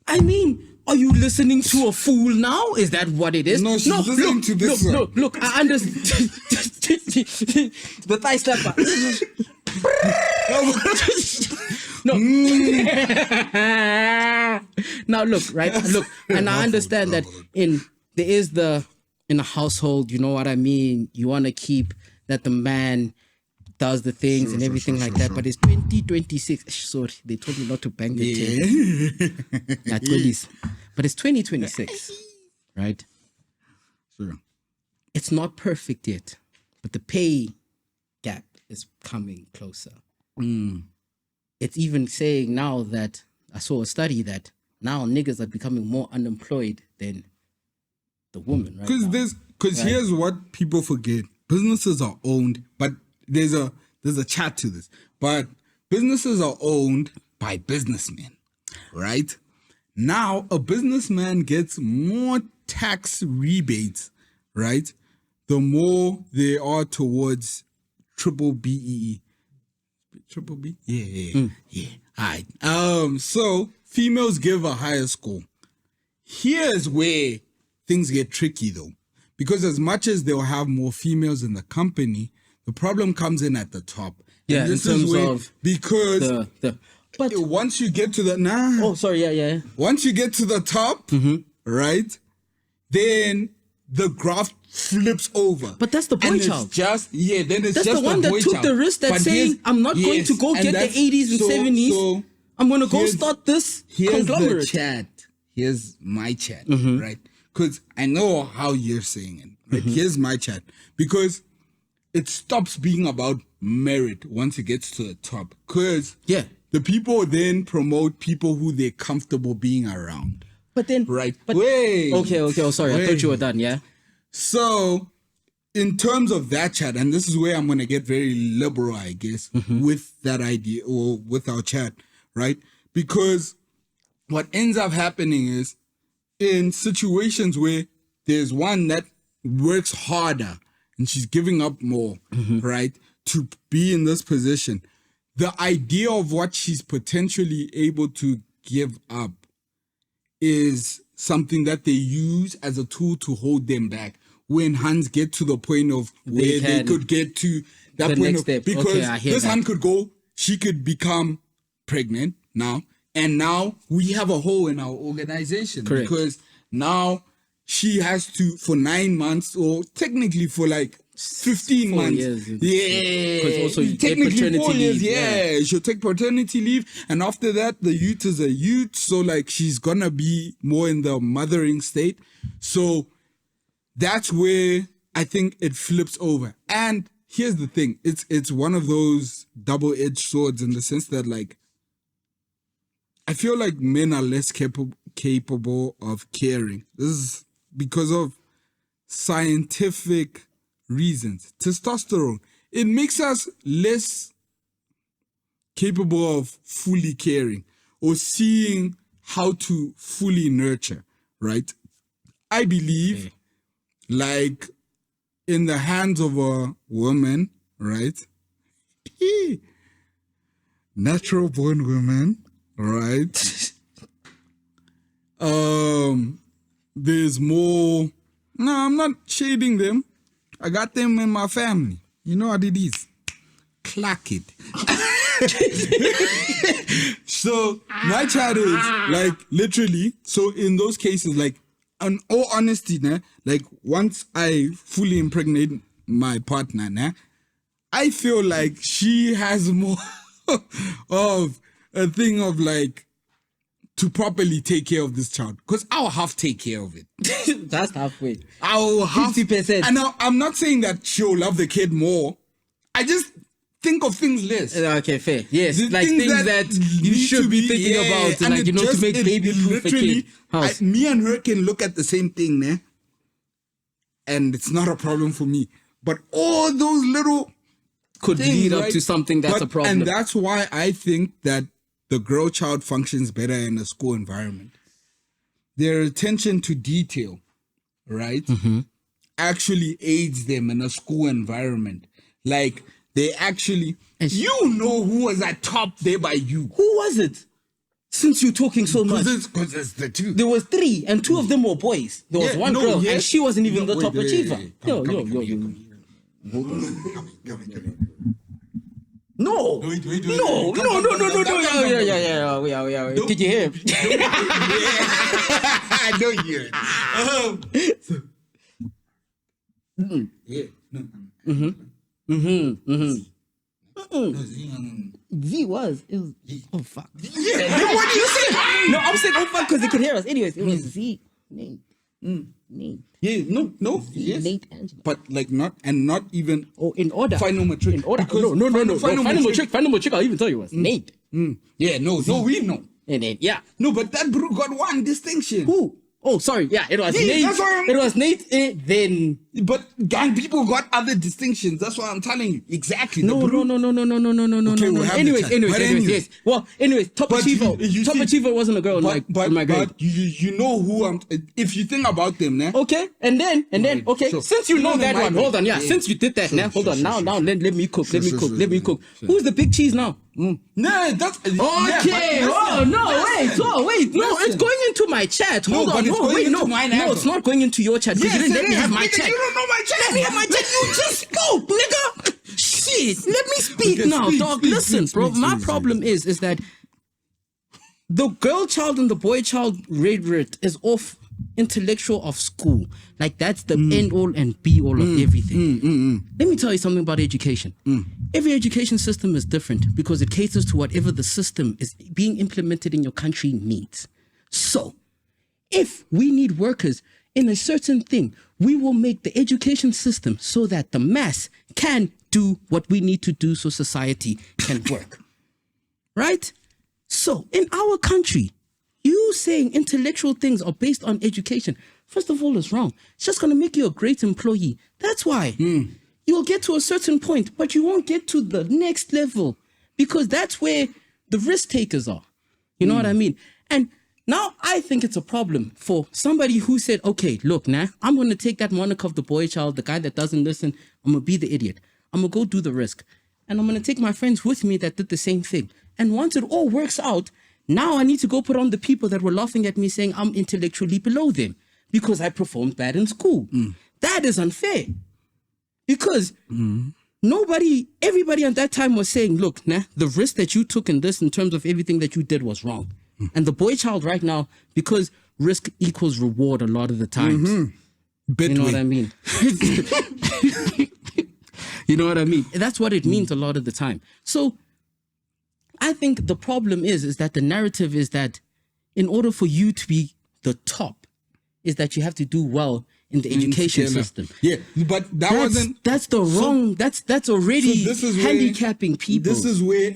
I mean, are you listening to a fool now? Is that what it is?
No, she's listening to this.
Look, I understand. The thigh slapper. No. Now look, right? Look, and I understand that in a household, you know what I mean? You want to keep that the man does the things and everything like that. But it's 2026. Sorry, they told me not to bang the table. Yeah, 20s. But it's 2026, right?
Sure.
It's not perfect yet, but the pay gap is coming closer. It's even saying now that I saw a study that now niggas are becoming more unemployed than the woman, right?
Because here's what people forget: businesses are owned, but there's a chat to this. But businesses are owned by businessmen, right? Now a businessman gets more tax rebates, right? The more they are towards triple BEE. Triple B? Yeah. All right. So females give a higher score. Here's where things get tricky though. Because as much as they'll have more females in the company, the problem comes in at the top.
Yeah,
and this
in terms
is where,
of
because
but
once you get to the
yeah.
Once you get to the top, right, then the graph flips over.
But that's the boy child.
That's
the one that took the risk that saying, I'm not going to go get the 80s and 70s. So I'm going to go start this conglomerate.
The chat. Here's my chat, right? Because I know how you're saying it. Right? Here's my chat. Because it stops being about merit once it gets to the top. Because the people then promote people who they're comfortable being around.
But then,
right?
Okay. Oh, sorry. I thought you were done. Yeah.
So, in terms of that chat, and this is where I'm gonna get very liberal, I guess, with that idea or with our chat, right? Because what ends up happening is in situations where there's one that works harder and she's giving up more, right, to be in this position. The idea of what she's potentially able to give up is something that they use as a tool to hold them back when hands get to the point of where they could get to that
the
point
next
of,
step.
because this hand could go, she could become pregnant now, and now we have a hole in our organization.
Correct.
Because now she has to, for 9 months, or technically for like 15
4
months.
years.
Yeah.
Also you get
technically 4 years,
leave,
she'll take paternity leave, and after that the youth is a youth, so like she's gonna be more in the mothering state. So that's where I think it flips over. And here's the thing, it's one of those double-edged swords in the sense that like I feel like men are less capable of caring. This is because of scientific reasons. Testosterone, it makes us less capable of fully caring or seeing how to fully nurture, right? I believe like in the hands of a woman, right? Natural born women, right? There's more. No, I'm not shading them. I got them in my family. You know what it is. Clack it. So my child is like literally. So in those cases, like, in all honesty, nah, like once I fully impregnate my partner, nah, I feel like she has more of a thing of like to properly take care of this child, because I'll half take care of it.
That's halfway.
I'll half
50%.
And I'm not saying that she'll love the kid more. I just think of things less.
Okay, fair. Yes,
The
like things that you
need
should
to
be thinking about,
and
like,
it
you know, to
just-
make
it
baby-proof a
literally-
kid. House.
me and her can look at the same thing, né? And it's not a problem for me. But all those little
Could
things,
lead up
right?
to something that's a problem.
And that's why I think that the girl child functions better in a school environment. Their attention to detail, right, actually aids them in a school environment. Like, they actually, you know who was at top there by you.
Who was it? Since you're talking so much.
Because it's the two.
There was 3, and 2 of them were boys. There was one girl, and she wasn't even the top achiever. Yo. No.
Wait.
No. Yeah. Did you hear him?
I know you.
V was. It was. Oh, fuck. Yeah. What do you say? No, I'm saying, oh, fuck, because they can hear us. Anyways, it was Z. Nate.
Yeah, no, yes.
Nate Angela.
But like not even.
Oh, in order.
Final matric.
In order.
Because
No.
Final
Final matric, I'll even tell you was Nate.
Yeah, no, we know.
And then, yeah.
No, but that bro got one distinction.
Who? Oh, sorry. Yeah, it was Nate.
That's why I'm-
It was Nate. Then.
But gang people got other distinctions. That's what I'm telling you. Exactly.
No.
Okay, we'll have
Anyways,
the chat. But
yes. Well, anyways, top
But
achiever.
you
Top
see-
achiever wasn't a girl in my grade.
But you know who I'm. If you think about them, né?
Okay, and then, okay.
Sure.
Since you know
No,
that
my
one,
grade.
hold on, yeah.
Yeah.
Since you did that,
Sure,
now hold on. Now, let me cook. Let me
Sure,
cook.
sure.
Who's the big cheese now?
No, that's
Okay. Wait. No, it's going into my chat. Hold on.
but it's going into mine
No,
ever.
it's not going into your chat. Because
Yes,
you didn't let
it
me
is.
have my
Nigga,
chat.
you don't know my chat.
Let me have my chat. You just spoke, nigga. Shit. Let me speak
Okay,
now,
speak,
dog.
speak,
Listen,
speak,
bro.
speak,
My
speak,
problem is that the girl child and the boy child rate is off intellectual of school. Like, that's the end all and be all of everything. Let me tell you something about education. Every education system is different because it caters to whatever the system is being implemented in your country needs. So, if we need workers in a certain thing, we will make the education system so that the mass can do what we need to do so society can work. Right? So, in our country, you saying intellectual things are based on education, first of all, is wrong. It's just going to make you a great employee. That's why. You'll get to a certain point, but you won't get to the next level because that's where the risk takers are. You know what I mean? And now I think it's a problem for somebody who said, okay, look, I'm going to take that moniker of the boy child, the guy that doesn't listen. I'm going to be the idiot. I'm going to go do the risk. And I'm going to take my friends with me that did the same thing. And once it all works out, now I need to go put on the people that were laughing at me saying I'm intellectually below them because I performed bad in school. That is unfair. Because everybody at that time was saying, look, the risk that you took in this in terms of everything that you did was wrong. And the boy child right now, because risk equals reward a lot of the times. You know what I mean? You know what I mean? That's what it means a lot of the time. So I think the problem is that the narrative is that in order for you to be the top, is that you have to do well in the education system.
Yeah, but
that's the wrong. That's already handicapping people.
This is where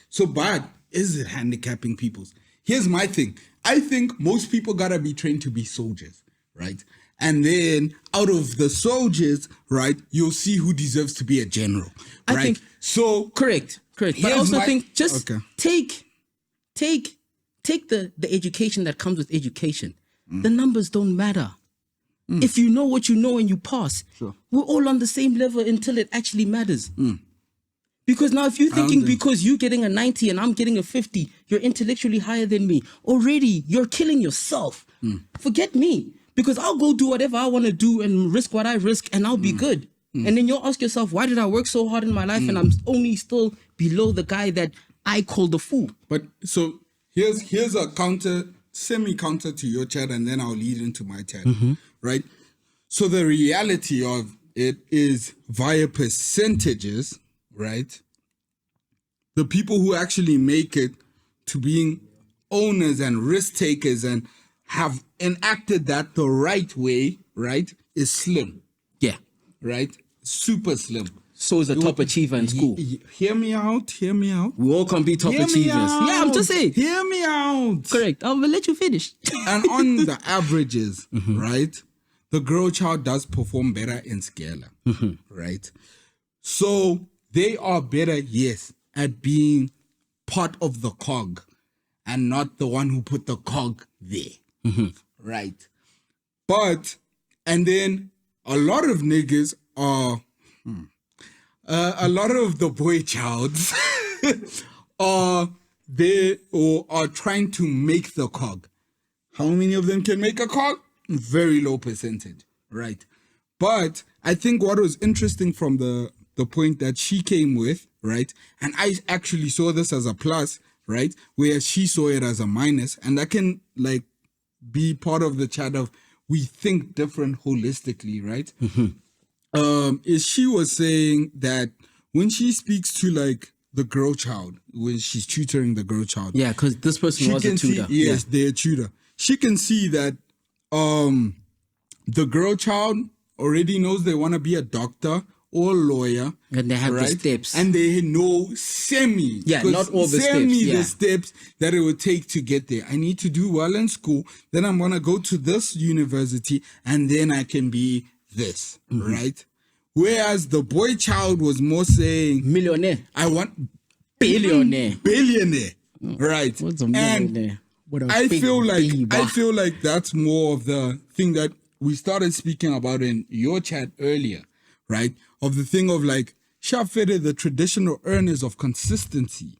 So bad is it handicapping people's? Here's my thing. I think most people gotta be trained to be soldiers, right? And then out of the soldiers, right, you'll see who deserves to be a general. Right?
I think
so.
Correct. But I also think just take the education that comes with education. The numbers don't matter. If you know what you know and you pass, we're all on the same level until it actually matters. Because now if you're thinking because you're getting a 90 and I'm getting a 50, you're intellectually higher than me, already you're killing yourself. Forget me. Because I'll go do whatever I want to do and risk what I risk and I'll be good. And then you'll ask yourself, why did I work so hard in my life and I'm only still below the guy that I call the fool?
But so here's a semi-counter to your chat, and then I'll lead into my chat, right? So the reality of it is via percentages, right? The people who actually make it to being owners and risk takers and have enacted that the right way, right, is slim.
Yeah.
Right? Super slim.
So is a top achiever in school.
Hear me out.
We all can be top achievers. Yeah, I'm just saying.
Hear me out.
Correct. I'll let you finish.
And on the averages, right, the girl child does perform better in Scala, right? So they are better, yes, at being part of the cog and not the one who put the cog there, right? But, and then a lot of niggas are, a lot of the boy childs are there or are trying to make the cog. How many of them can make a cog? Very low percentage, right? But I think what was interesting from the point that she came with, right? And I actually saw this as a plus, right? Where she saw it as a minus. And that can like be part of the chat of we think different holistically, right? Is she was saying that when she speaks to like the girl child, when she's tutoring the girl child.
Yeah, because this person was a tutor.
Yes, they're a tutor. She can see that the girl child already knows they want to be a doctor or a lawyer.
And they have the steps.
And they know
not all the steps.
The steps that it would take to get there. I need to do well in school. Then I'm going to go to this university and then I can be this, right? Whereas the boy child was more saying...
Millionaire.
I want...
Billionaire.
Right.
What's a millionaire?
I feel like that's more of the thing that we started speaking about in your chat earlier, right? Of the thing of like, Shafere, the traditional earners of consistency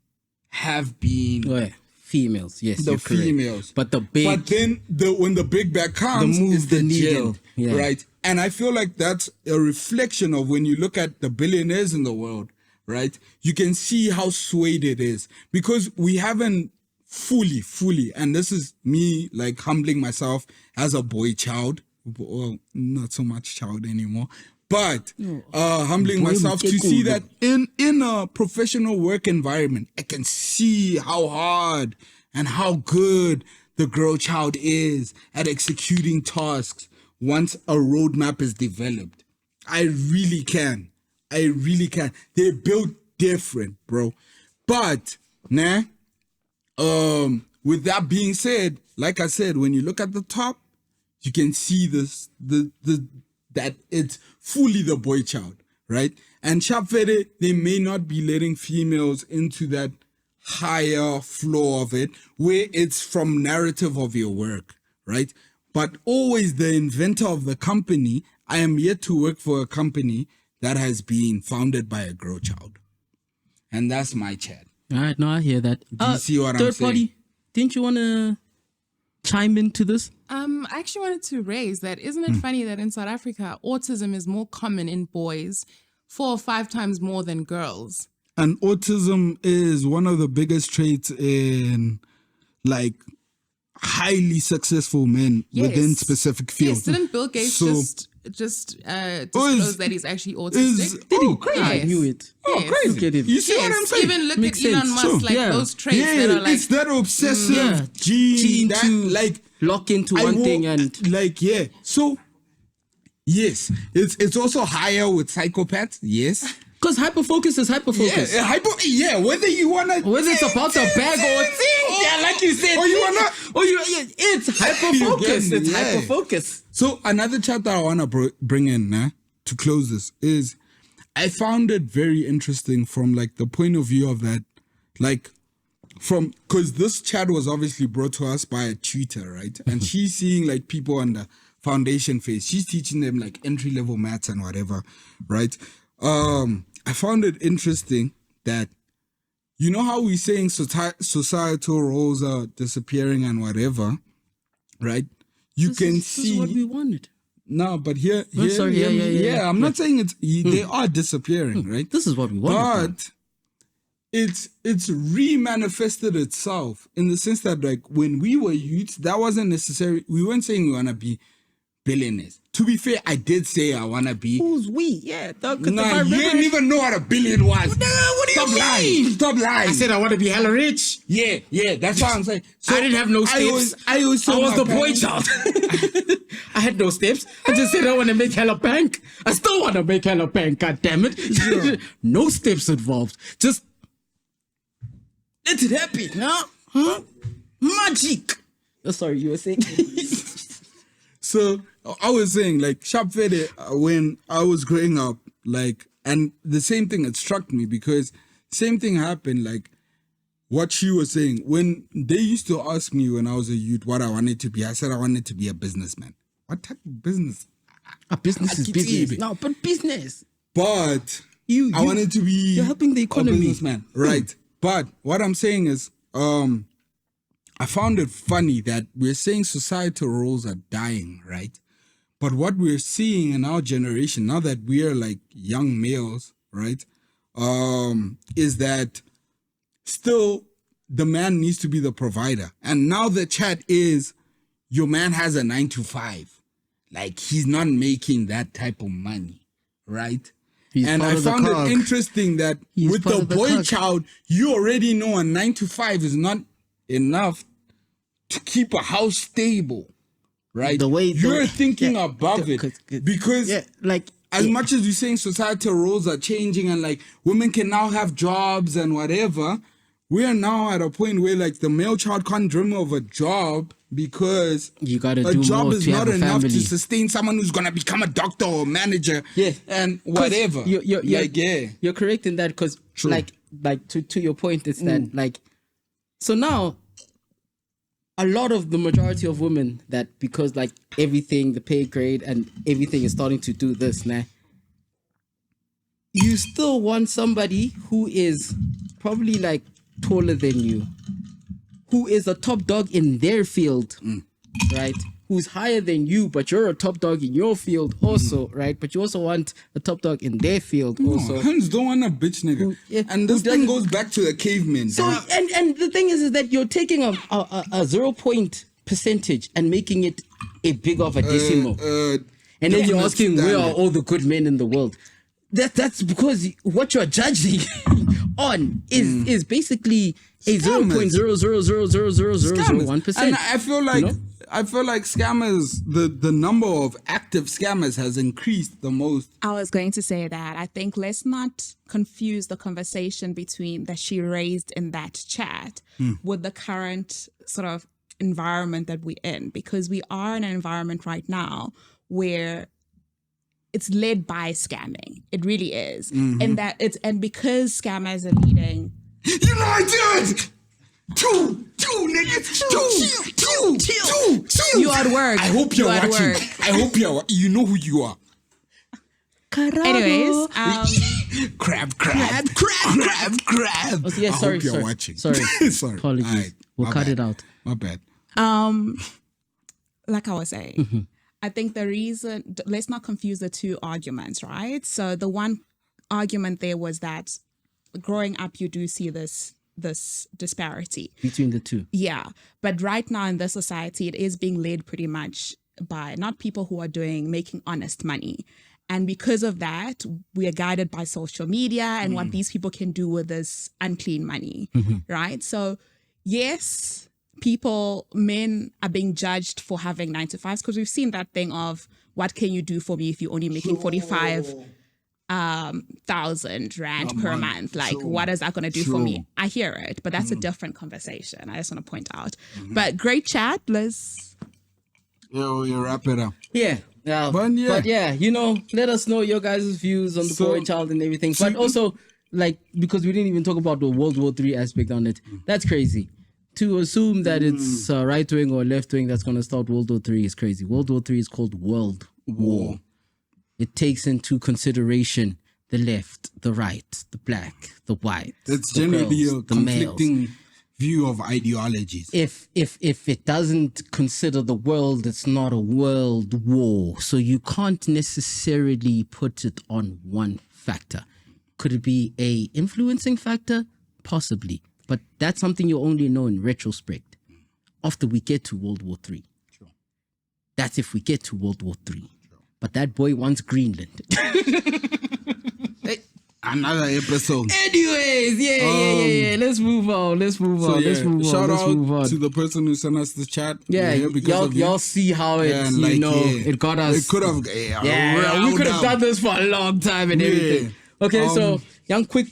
have been
females. Yes,
the females.
But then
when the big bag comes, it's the
needle,
right? And I feel like that's a reflection of when you look at the billionaires in the world, right? You can see how swayed it is because we haven't fully, and this is me like humbling myself as a boy child, well, not so much child anymore, but humbling myself to see that in a professional work environment, I can see how hard and how good the girl child is at executing tasks once a roadmap is developed. I really can. They're built different, bro. But, with that being said, like I said, when you look at the top, you can see this, that it's fully the boy child, right? And Shapfede, they may not be letting females into that higher floor of it, where it's from narrative of your work, right? But always the inventor of the company, I am yet to work for a company that has been founded by a girl child. And that's my chat.
All right, no, I hear that.
Do you see what I'm saying?
Third party, didn't you want to chime into this?
I actually wanted to raise that, isn't it funny that in South Africa, autism is more common in boys 4 or 5 times more than girls?
And autism is one of the biggest traits in like highly successful men within specific fields.
Yes, didn't Bill Gates just disclose that he's actually autistic?
Did he?
Yes.
I knew it.
Yes.
Crazy. Look at him.
You see what I'm saying?
Even look
Makes
at Elon
sense.
Musk, like those traits that are like...
it's that obsessive gene that
to
like...
lock into one thing and...
Like, so... Yes, it's also higher with psychopaths, yes.
Because hyperfocus is hyperfocus.
Whether you wanna,
whether it's about the bag or like you said,
or you wanna,
it's hyperfocus. It's hyperfocus.
So another chat that I wanna bring in to close this is, I found it very interesting from like the point of view of that, like because this chat was obviously brought to us by a tutor, right? And she's seeing like people on the foundation phase. She's teaching them like entry level maths and whatever, right? I found it interesting that, you know how we're saying societal roles are disappearing and whatever, right? This is
what we wanted.
No, but here,
sorry, yeah.
I'm not saying they are disappearing, right?
This is what we wanted.
But it's re-manifested itself in the sense that, like, when we were youths, that wasn't necessary. We weren't saying we want to be billionaires. To be fair, I did say I want to be.
Who's we? Yeah, dog.
Nah, you didn't even know what a billion was.
What do you mean?
Stop lying.
I said I want to be hella rich.
Yeah, that's what I'm saying.
So I didn't have no steps.
I was
the boy child. I had no steps. I just said I want to make hella bank. I still want to make hella bank, god damn it. Yeah. No steps involved. Just let it happen, huh? Magic. Oh, sorry, you were saying.
So I was saying, like, Sharp Fede, when I was growing up, like, and the same thing, it struck me because same thing happened, like what she was saying. When they used to ask me when I was a youth what I wanted to be, I said I wanted to be a businessman. What type of business?
A business is business. No, but business.
But I wanted to be
you're helping the economy.
A businessman. Right. But what I'm saying is, I found it funny that we're saying societal roles are dying, right? But what we're seeing in our generation, now that we are like young males, right, is that still the man needs to be the provider. And now the chat is, your man has a 9-to-5. Like, he's not making that type of money, right? And I found it interesting that with the boy child, you already know a 9-to-5 is not enough to keep a house stable, right?
The way
you're thinking above it, because
like
as much as you're saying societal roles are changing and like women can now have jobs and whatever, we are now at a point where like the male child can't dream of a job because
you gotta
a
do
job
more
is
to
not
have a
enough
family.
to sustain someone who's gonna become a doctor or manager, and whatever.
You're correct in that because like to your point, it's that like so now a lot of the majority of women that because like everything, the pay grade and everything is starting to do this now. You still want somebody who is probably like taller than you, who is a top dog in their field, right? Who's higher than you, but you're a top dog in your field also, right? But you also want a top dog in their field also.
Hens don't want a bitch nigga. And this thing goes back to the cavemen.
So, and the thing is that you're taking a 0 point percentage and making it a big of a decimal. And then you're asking, where are all the good men in the world? That's because what you're judging on is basically a 0.0000001%.
And I feel like scammers, the number of active scammers has increased the most.
I was going to say that. I think let's not confuse the conversation between that she raised in that chat with the current sort of environment that we're in, because we are in an environment right now where it's led by scamming. It really is. And because scammers are leading.
You know I did! Two niggas! Two!
You are at work.
I hope you're watching. I hope you know who you are.
Anyways,
crab.
Oh, yeah,
I hope you're watching.
Sorry. Apologies.
Right.
We'll cut it out.
My bad.
like I was saying, I think the reason, let's not confuse the two arguments, right? So the one argument there was that growing up, you do see this disparity
between the two.
Yeah. But right now in this society, it is being led pretty much by not people who are making honest money. And because of that, we are guided by social media and what these people can do with this unclean money, right? So yes, men are being judged for having 9-to-5s because we've seen that thing of what can you do for me if you're only making 45,000 rand per month? Like, what is that going to do for me? I hear it, but that's a different conversation. I just want to point out. But great chat, Liz.
You wrap it up.
Yeah. But yeah, let us know your guys' views on the boy child and everything. But also, like, because we didn't even talk about the World War III aspect on it. That's crazy. to assume that it's right wing or left wing that's going to start World War III is crazy. World War III is called World War. It takes into consideration the left, the right, the black, the white.
That's
the
generally
girls,
a conflicting view of ideologies.
If it doesn't consider the world, it's not a world war. So you can't necessarily put it on one factor. Could it be a influencing factor? Possibly. But that's something you only know in retrospect after we get to World War III. Sure. That's if we get to World War III. Sure. But that boy wants Greenland.
Hey, another episode.
Anyways, yeah. Let's move on.
Shout out to the person who sent us the chat.
Yeah, because y'all see how it, it got us.
It could have.
We could have done this for a long time and everything. Okay, so young quick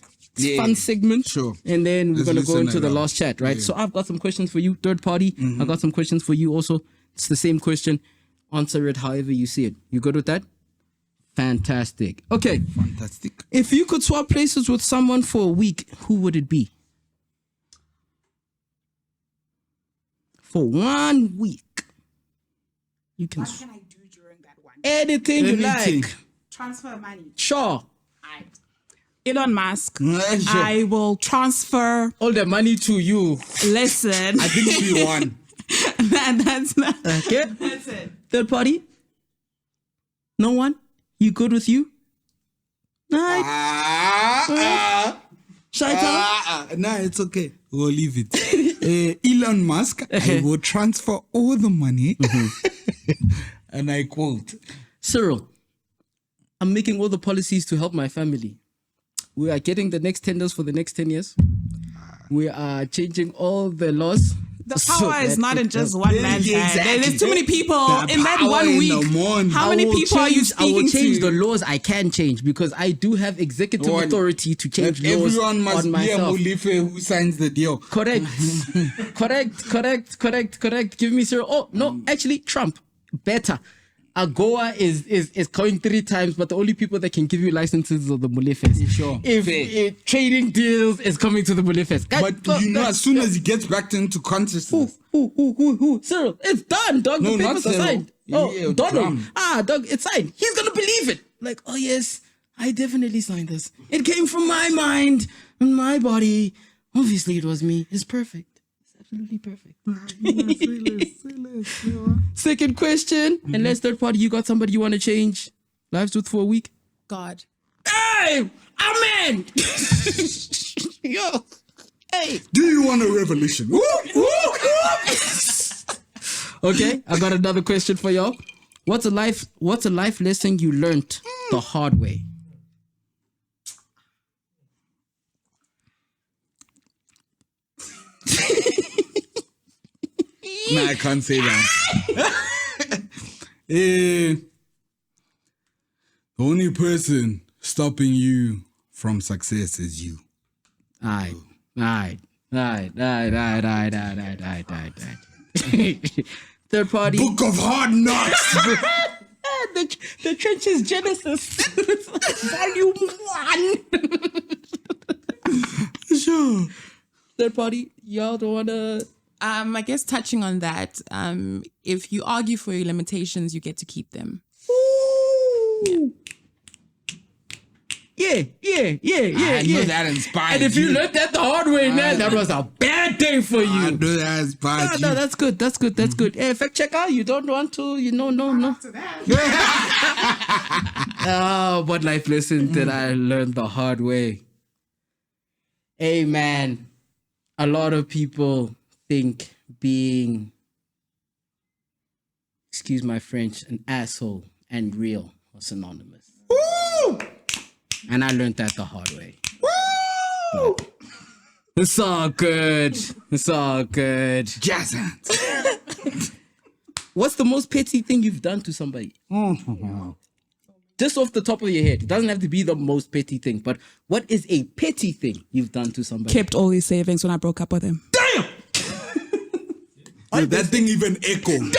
fun segment.
Sure.
And then we're going to go into the last chat, right? So I've got some questions for you, third party. I've got some questions for you also. It's the same question. Answer it however you see it. You good with that? Fantastic. Okay.
Fantastic.
If you could swap places with someone for a week, who would it be? For 1 week. You can.
What can I do during that one?
Anything you like.
Transfer money.
Sure.
Elon Musk. I will transfer
all the money to you.
Listen.
I think we won.
That's not.
Okay.
That's it.
Third party? No one? You good with you? Nice. Shaita?
Nah, it's okay. We'll leave it. Elon Musk, I will transfer all the money. And I quote,
Cyril, I'm making all the policies to help my family. We are getting the next tenders for the next 10 years. We are changing all the laws.
The power is not in just one man's hand. There's too many people in that 1 week. How many people are you speaking to?
I will change the laws I can change because I do have executive authority to change laws
everyone must
on myself.
Be a Mulife who signs the deal.
Correct. Correct. Give me Cyril. Oh, no, actually, Trump. Better. AGOA is coined 3 times, but the only people that can give you licenses are the Mulefes.
Sure.
If trading deals is coming to the Mulefes.
But as soon as he gets back into consciousness.
Who? Cyril, it's done, dog.
No,
the papers are signed.
Yeah,
Donald. Dog, it's signed. He's gonna believe it. Like, oh yes, I definitely signed this. It came from my mind and my body. Obviously, it was me. It's perfect. Absolutely perfect. Second question. Unless third party, you got somebody you want to change lives with for a week?
God.
Hey! Amen! Yo! Hey!
Do you want a revolution?
Okay, I got another question for y'all. What's a life lesson you learned the hard way?
Nah, I can't say that. The only person stopping you from success is you.
Alright. Third party.
Book of Hard Knocks.
The Trenches Genesis. Volume 1.
Sure.
Third party, y'all don't wanna...
I guess touching on that, if you argue for your limitations, you get to keep them.
Yeah.
I know that inspired
And if you learned that the hard way, man, that was a bad day for you.
I know that inspired you.
No, that's good. Hey, fact checker, you don't want to, no. What life lesson did I learn the hard way? Hey, man, a lot of people think being, excuse my French, an asshole and real are synonymous.
Woo!
And I learned that the hard way. Woo! It's all good.
Jazz hands.
What's the most petty thing you've done to somebody? Just off the top of your head. It doesn't have to be the most petty thing, but what is a petty thing you've done to somebody?
Kept all his savings when I broke up with him.
Damn!
Dude, that thing even echoed.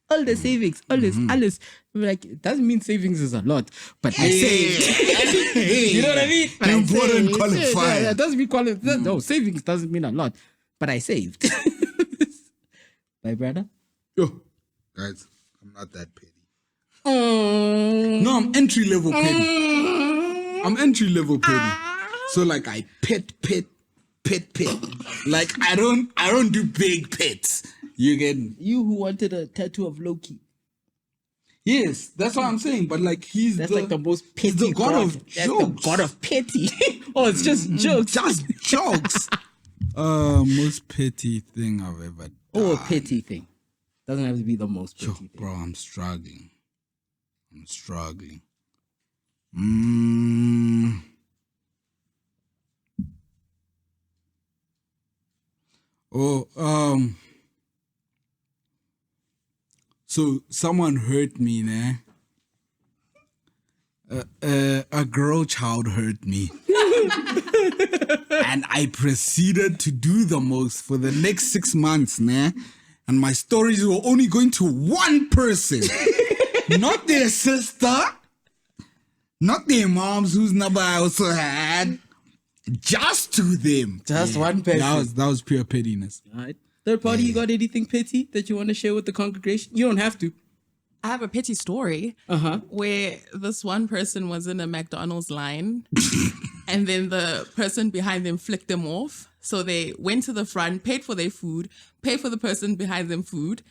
All the savings, all this. Like, it doesn't mean savings is a lot, but I saved. You know what I mean? But
Important qualifier.
Yeah, it doesn't mean qualifier. No, savings doesn't mean a lot, but I saved. My brother?
Yo, guys, I'm not that petty. No, I'm entry level petty. I'm entry level petty. So like I pet. Like I don't do big pets. You get me?
You who wanted a tattoo of Loki.
Yes, that's what I'm saying. But like
That's like the most petty
he's the god of
That's
jokes.
the god of petty. Oh, it's just jokes.
Just jokes. Most petty thing I've ever done.
Oh, a petty thing. Doesn't have to be the most petty thing.
Bro, I'm struggling. So someone hurt me, nah? A girl child hurt me. And I proceeded to do the most for the next 6 months, nah? And my stories were only going to one person. Not their sister. Not their moms whose number I also had. Just to them.
Just one person.
That was pure pettiness.
All right. Third party, you got anything petty that you want to share with the congregation? You don't have to.
I have a petty story where this one person was in a McDonald's line and then the person behind them flicked them off. So they went to the front, paid for their food, paid for the person behind them food,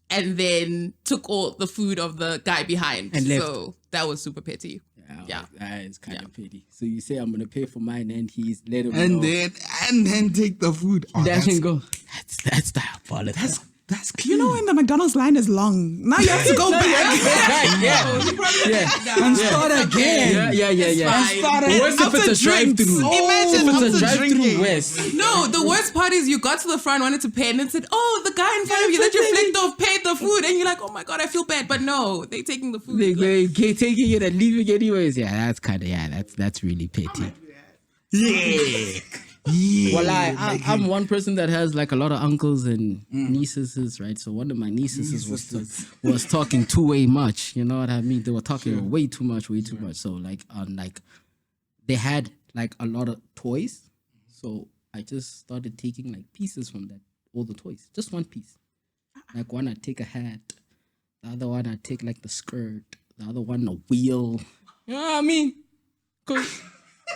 and then took all the food of the guy behind.
And left.
So that was super petty. Yeah.
That is kind of petty. So you say I'm going to pay for mine and he's let him
And
know.
then take the food. Oh,
Dash and go. That's diabolical.
That's clean.
You know when the McDonald's line is long. Now you have to go back.
And start again.
Yeah.
It's fine.
Start
What if
After
it's a
drinks.
drive-through?
Imagine
If it's a
after
drive-through
drinking.
west.
No, the worst part is you got to the front, wanted to pay, and then said, "Oh, the guy in front of you that you flicked off paid the food," and you're like, "Oh my god, I feel bad." But no, they taking the food.
They taking it and leaving anyways. Yeah, that's really petty.
Yeah.
Well, I'm one person that has like a lot of uncles and nieces, right? So one of my nieces was talking too way much. You know what I mean? They were talking way too much. So like they had like a lot of toys. So I just started taking like pieces from that, all the toys, just one piece. Like one I'd take a hat, the other one I'd take like the skirt, the other one a wheel. You know what I mean? 'Cause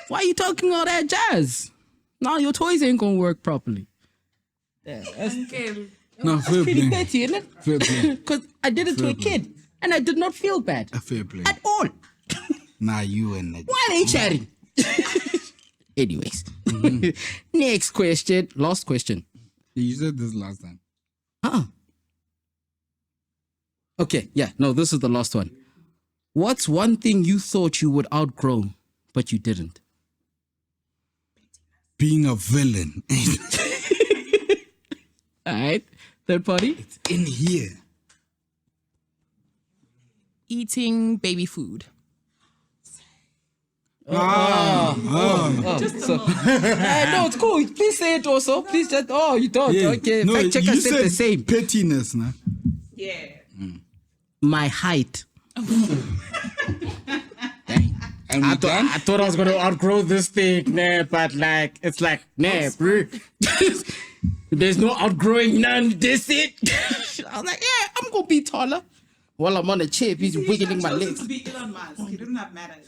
why are you talking all that jazz? Now your toys ain't gonna work properly. Yeah, that's
No, fair
pretty
play.
petty, isn't it?
Fair play.
Because I did it to a kid and I did not feel bad
Fair play.
at all.
Nah, you and that.
Why are they chatting? Anyways, next question, last question.
You said this last time.
Okay, yeah, no, this is the last one. What's one thing you thought you would outgrow, but you didn't?
Being a villain.
All right, third party.
It's in here.
Eating baby food.
No, it's cool. Please say it also. Please just. Oh, you don't.
Yeah.
Okay,
No,
fact checker
you
said the same.
pettiness, nah.
Yeah.
My height.
And we done?
I thought I was gonna outgrow this thing, nah, but like it's like, nah, bro. There's no outgrowing none. This it. I was like, yeah, I'm gonna be taller. While I'm on a chip, he's wiggling my legs.
To be Elon Musk. He doesn't have matters.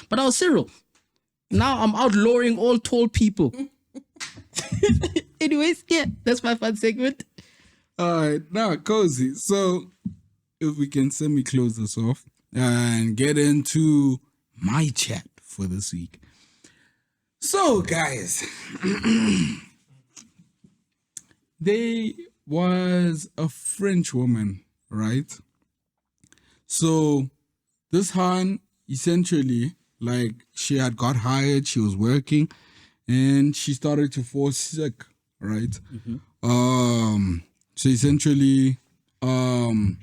But I was Cyril. Now I'm outlawing all tall people. Anyways, yeah, that's my fun segment.
All right, now cozy. So, if we can semi-close this off and get into my chat for this week. So, guys, there was a French woman, right? So, this Han essentially, like, she had got hired, she was working, and she started to fall sick, right? So essentially, I've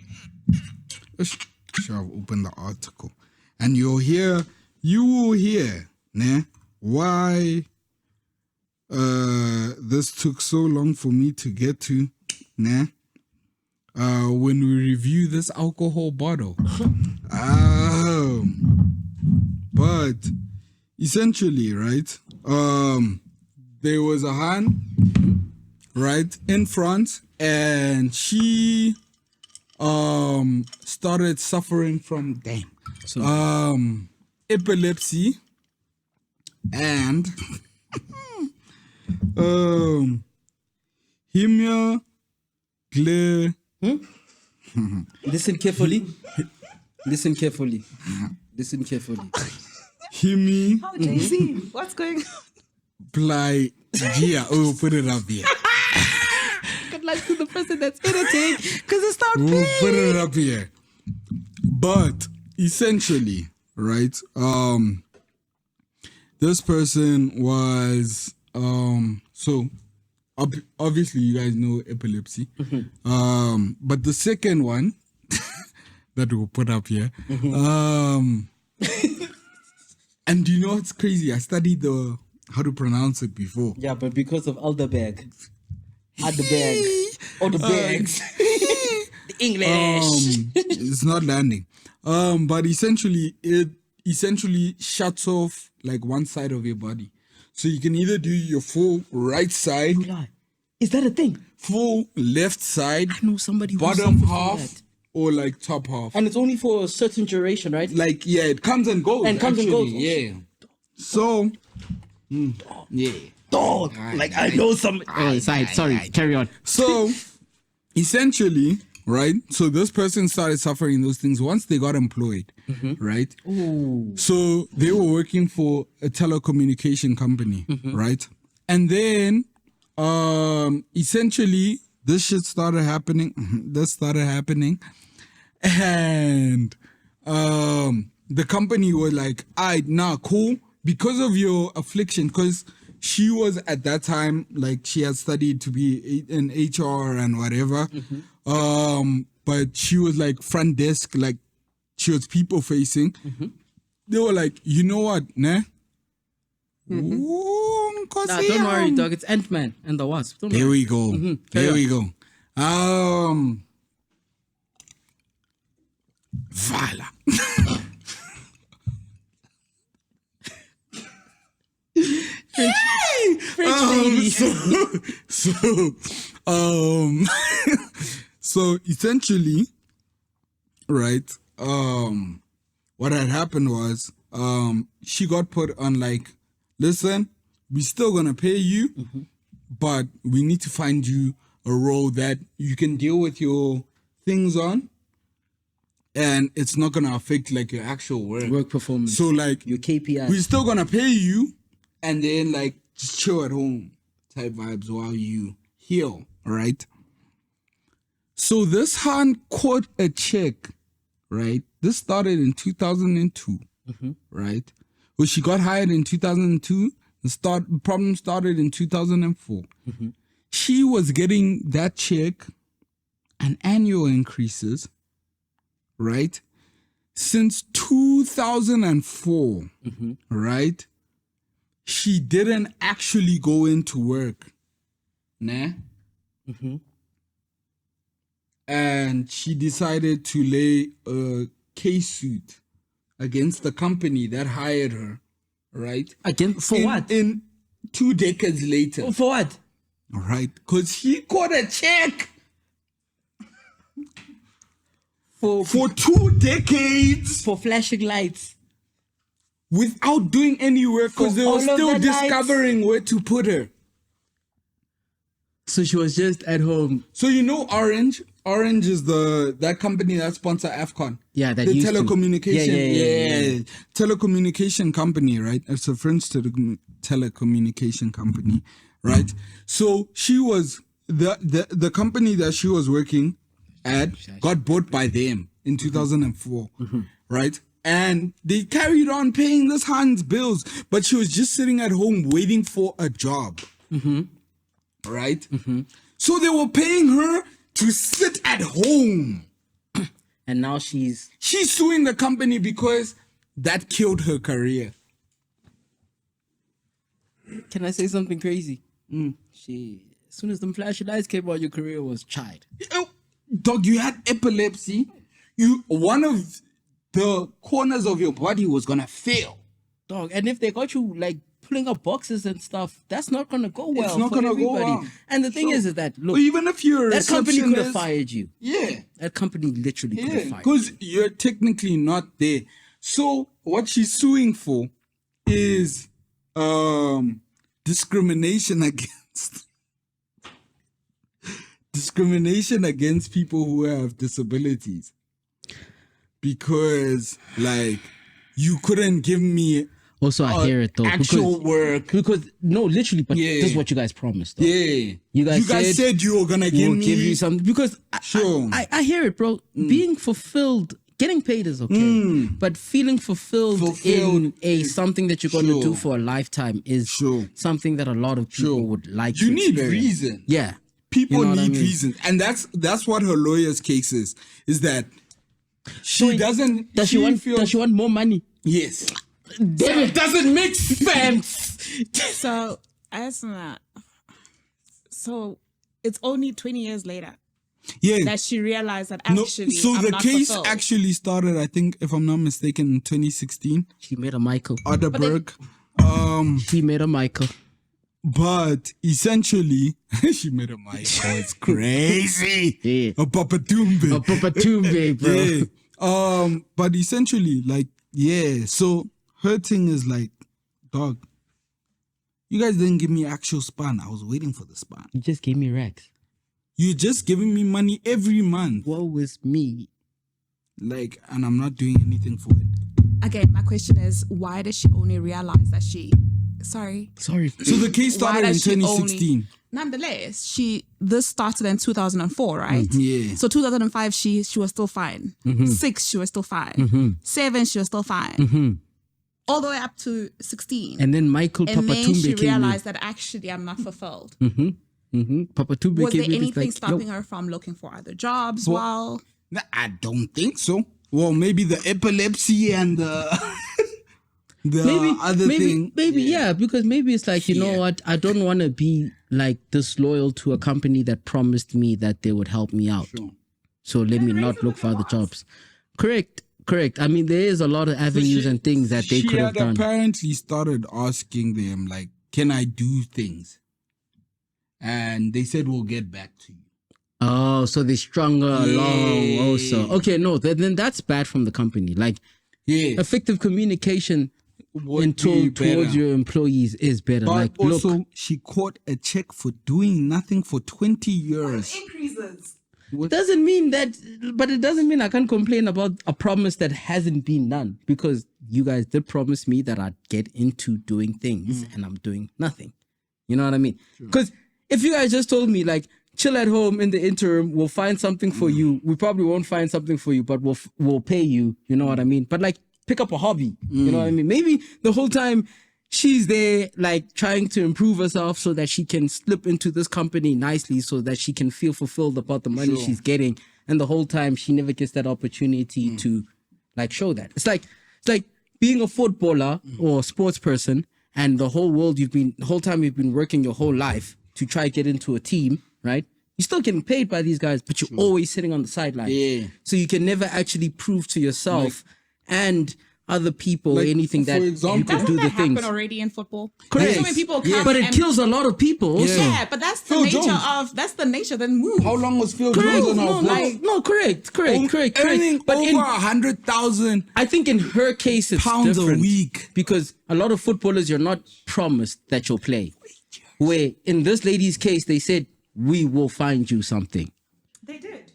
opened the article, and you will hear, why this took so long for me to get to, when we review this alcohol bottle. But essentially, right? There was a Han, right, in France, and she started suffering from epilepsy and
Listen carefully. Listen carefully. Listen carefully.
Oh, JC, what's going on?
Oh, put it up here.
Good luck to the person that's editing because it's not
We'll
me.
put it up here. But essentially, right? This person was so obviously you guys know epilepsy. But the second one that we'll put up here. And do you know what's crazy? I studied how to pronounce it before.
Yeah, but because of Ardbeg. All the bags. The English.
It's not landing. But essentially it shuts off like one side of your body. So you can either do your full right side,
Is that a thing?
full left side,
I know somebody who
bottom
suffered from
half,
that.
or like top half.
And it's only for a certain duration, right?
Like it comes and goes.
And comes and
actually,
goes.
Yeah. So yeah.
Dog. Like I know some. Oh, sorry. Carry on.
So essentially, right? So this person started suffering those things once they got employed, right?
Ooh.
So they were working for a telecommunication company, right? And then essentially this shit started happening. And the company was like, cool. Because of your affliction, because she was at that time, like she had studied to be in HR and whatever. But she was like front desk, like she was people facing. They were like, you know what, nah? Ooh,
Nah, don't worry, dog. It's Ant-Man and the Wasp. Don't
There
worry.
we go. There we go. Vala. So essentially, right, what had happened was she got put on like, listen, we're still gonna pay you, but we need to find you a role that you can deal with your things on, and it's not gonna affect like your actual work
performance.
So like
Your KPI.
we're still gonna pay you, and then like just chill at home type vibes while you heal, right? So this Han caught a chick, right? This started in 2002, right? Well, she got hired in 2002. The problem started in 2004. She was getting that chick an annual increases, right? Since 2004, right? She didn't actually go into work, nah? And she decided to lay a case suit against the company that hired her, right?
Again, for what?
In 2 decades later.
For what?
All right, because he got a check for 2 decades
For flashing lights.
without doing any work because they
all
were
of
still
the lights.
discovering where to put her.
So she was just at home.
So you know Orange? Orange is that company that sponsor AFCON.
Yeah, that
the
used to.
telecommunication.
Yeah.
Telecommunication company, right? It's a French telecommunication company, right? So she was the company that she was working at got bought by them in 2004, right? And they carried on paying this Han's bills, but she was just sitting at home waiting for a job. Right? So they were paying her to sit at home.
And now she's
suing the company because that killed her career.
Can I say something crazy? As soon as them flashing lights came on, your career was child.
dog, you had epilepsy. One of the corners of your body was gonna fail.
Dog, and if they got you like pulling up boxes and stuff, that's not gonna go well.
It's not
for
gonna
everybody.
go well.
And the thing is that look,
even if you're a
that company could have
receptionist-
fired you.
Yeah.
That company literally could have
Yeah,
fired you.
because you're technically not there. So what she's suing for is discrimination against people who have disabilities. Because like you couldn't give me
Also, I hear it though.
actual work.
Because no, literally, but
Yeah.
this is what you guys promised. Though.
Yeah.
You guys
said you were gonna
We'll
give
give
me
you something because
Sure.
I hear it, bro. Being fulfilled, getting paid is okay, but feeling fulfilled in something that you're going to do for a lifetime is something that a lot of people would like.
You
to
need
experience.
reason.
Yeah,
People
You know what I
need
mean?
reason. And that's what her lawyer's case is that she doesn't
Does she want more money?
Yes.
Damn, it doesn't make sense.
So, so it's only 20 years later
Yeah.
that she realized that actually
so
I'm
the
not
case
fulfilled.
actually started, I think, if I'm not mistaken, in 2016.
She made a Michael.
Ardbeg.
She made a Michael.
But essentially, she made a Michael. It's crazy.
Yeah.
A Papa Tumbe.
A Papa Tumbe, bro.
Yeah. But essentially, like, yeah. So her thing is like, dog, you guys didn't give me actual span. I was waiting for the span.
You just gave me racks.
You're just giving me money every month.
Woe is me.
Like, and I'm not doing anything for it.
Again, my question is, why did she only realize that Sorry.
So the case
Why
started in
does she
2016.
Nonetheless, this started in 2004, right?
Yeah.
So 2005, she was still fine. 6, she was still fine. 7, she was still fine. All the way up to 16.
And then Michael
And then she
Papatumbe came
realized that actually I'm not fulfilled.
Papatumbe
Was
came
there
in.
anything
Like,
stopping her from looking for other jobs while...
Nah, I don't think so. Well, maybe the epilepsy and the other thing.
Maybe, yeah, because maybe it's like, you know what? I don't want to be like disloyal to a company that promised me that they would help me out. So let me not look for other jobs. Correct. I mean, there is a lot of avenues and things that they could have done.
She had apparently started asking them, like, can I do things? And they said, we'll get back to you.
Oh, so they strung her along also. Okay, no, then that's bad from the company. Like, effective communication towards your employees is better.
But
like,
also,
look,
she caught a check for doing nothing for 20 years.
Increases.
doesn't mean that, but it doesn't mean I can't complain about a promise that hasn't been done, because you guys did promise me that I'd get into doing things and I'm doing nothing. You know what I mean? Because if you guys just told me, like, chill at home in the interim, we'll find something for you. We probably won't find something for you, but we'll pay you. You know what I mean? But like, pick up a hobby. You know what I mean? Maybe the whole time she's there, like, trying to improve herself so that she can slip into this company nicely, so that she can feel fulfilled about the money she's getting. And the whole time she never gets that opportunity to like show that. It's like being a footballer or a sports person, and the whole time you've been working your whole life to try to get into a team, right? You're still getting paid by these guys, but you're always sitting on the sideline. Yeah. So you can never actually prove to yourself and other people anything that you could
Doesn't
do
that
the
happen
things.
already in football?
Correct.
So many people come
But it
and-
kills a lot of people also.
Yeah, but that's the
Phil
nature
Jones.
that's the nature. Then move.
How long was Phil
Correct.
Jones on our books?
No, correct.
Earning
But
over 100,000
I think in her case it's
pounds
different
a week.
because a lot of footballers, you're not promised that you'll play. Where in this lady's case, they said, we will find you something.
They did.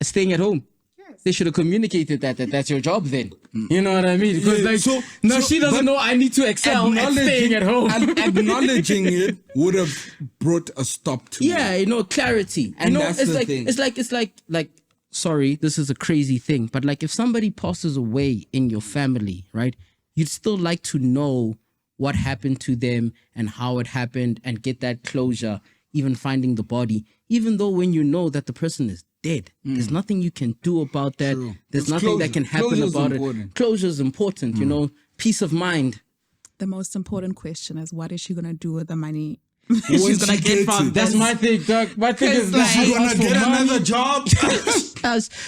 Staying at home.
Yes.
They should have communicated that's your job then. You know what I mean? Because
Yeah,
like, she doesn't
but
know I need to excel at staying at home.
Acknowledging it would have brought a stop to it.
Yeah, clarity.
And that's
it's
the
like
thing.
it's like sorry, this is a crazy thing, but like if somebody passes away in your family, right? You'd still like to know what happened to them and how it happened and get that closure, even finding the body, even though when you know that the person is dead, there's nothing you can do about that.
True.
There's
It's
nothing that
closure.
can happen
Closure's
about
important.
it. Closure is important, peace of mind.
The most important question is, what is she gonna do with the money?
She's
gonna get from
That's my thing, dog. My thing is
like,
She's gonna get another job.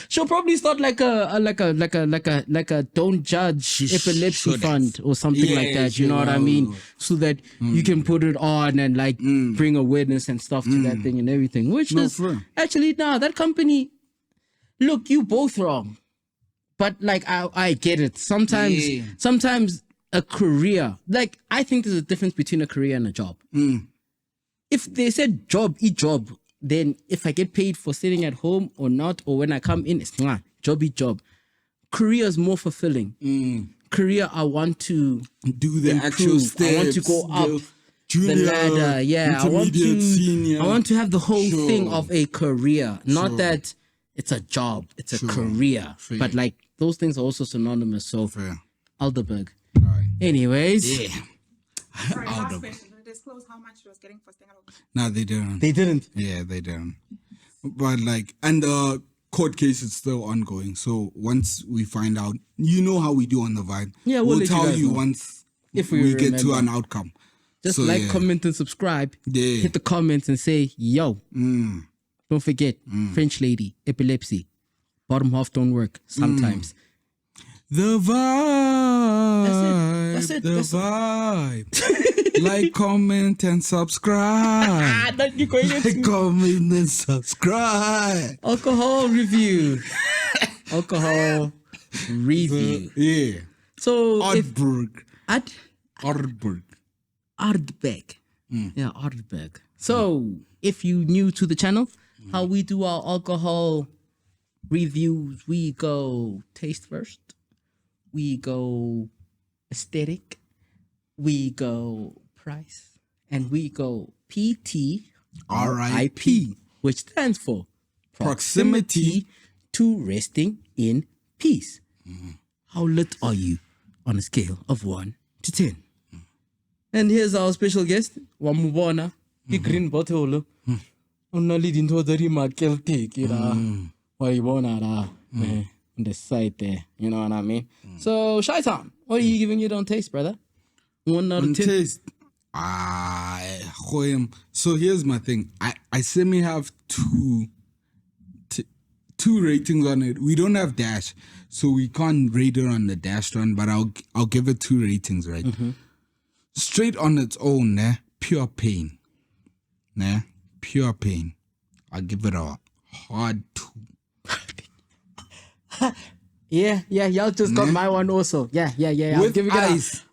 she'll probably start like a don't judge epilepsy
should
fund or something like that. You know what I mean? So that you can put it on and like bring awareness and stuff to that thing and everything. Which is actually that company. Look, you both wrong, but like I get it. Sometimes a career, like I think there's a difference between a career and a job. If they said job, then if I get paid for sitting at home or not, or when I come in, it's not job. Career is more fulfilling. Career, I want to
do the
improve.
actual steps.
I want to go up
junior,
the ladder. Yeah,
senior.
I want to have the whole thing of a career, not that it's a job, it's a career. But like those things are also synonymous. So Ardbeg. Anyways,
Sorry, last question. Did they disclose how much she was getting for staying at home?
No, they didn't.
They didn't.
Yeah, they didn't. But like, and the court case is still ongoing. So once we find out, you know how we do on the Vibe.
Yeah,
we'll
let
tell
guys
you
know.
once
If
we
we
get to
remember.
an outcome.
Just
So,
like, comment, and subscribe.
Yeah.
Hit the comments and say, yo. Don't forget, French lady, epilepsy. Bottom half don't work sometimes.
The Vibe.
That's it.
The Vibe. Like, comment, and subscribe. Like, comment, and subscribe.
Alcohol review. Alcohol review.
Yeah.
So,
Ardbeg.
Ardbeg.
Ardbeg.
Yeah, Ardbeg. So, if you new to the channel, how we do our alcohol reviews, we go taste first, we go aesthetic, we go price, and we go PTRIP, which stands for proximity to resting in peace. How lit are you on a scale of 1 to 10? And here's our special guest, Wamubona, the green bottle. Only didn't the market take it. What you want on the side there, you know what I mean? So, Shaitan, what are you giving it on taste, brother? 1 out of 10.
Taste. So here's my thing. I semi have two ratings on it. We don't have dash, so we can't rate it on the dash one. But I'll give it 2 ratings, right? Straight on its own, pure pain, pure pain. I'll give it a hard 2.
Yeah, y'all just got my one also. Yeah.
With
giving
ice,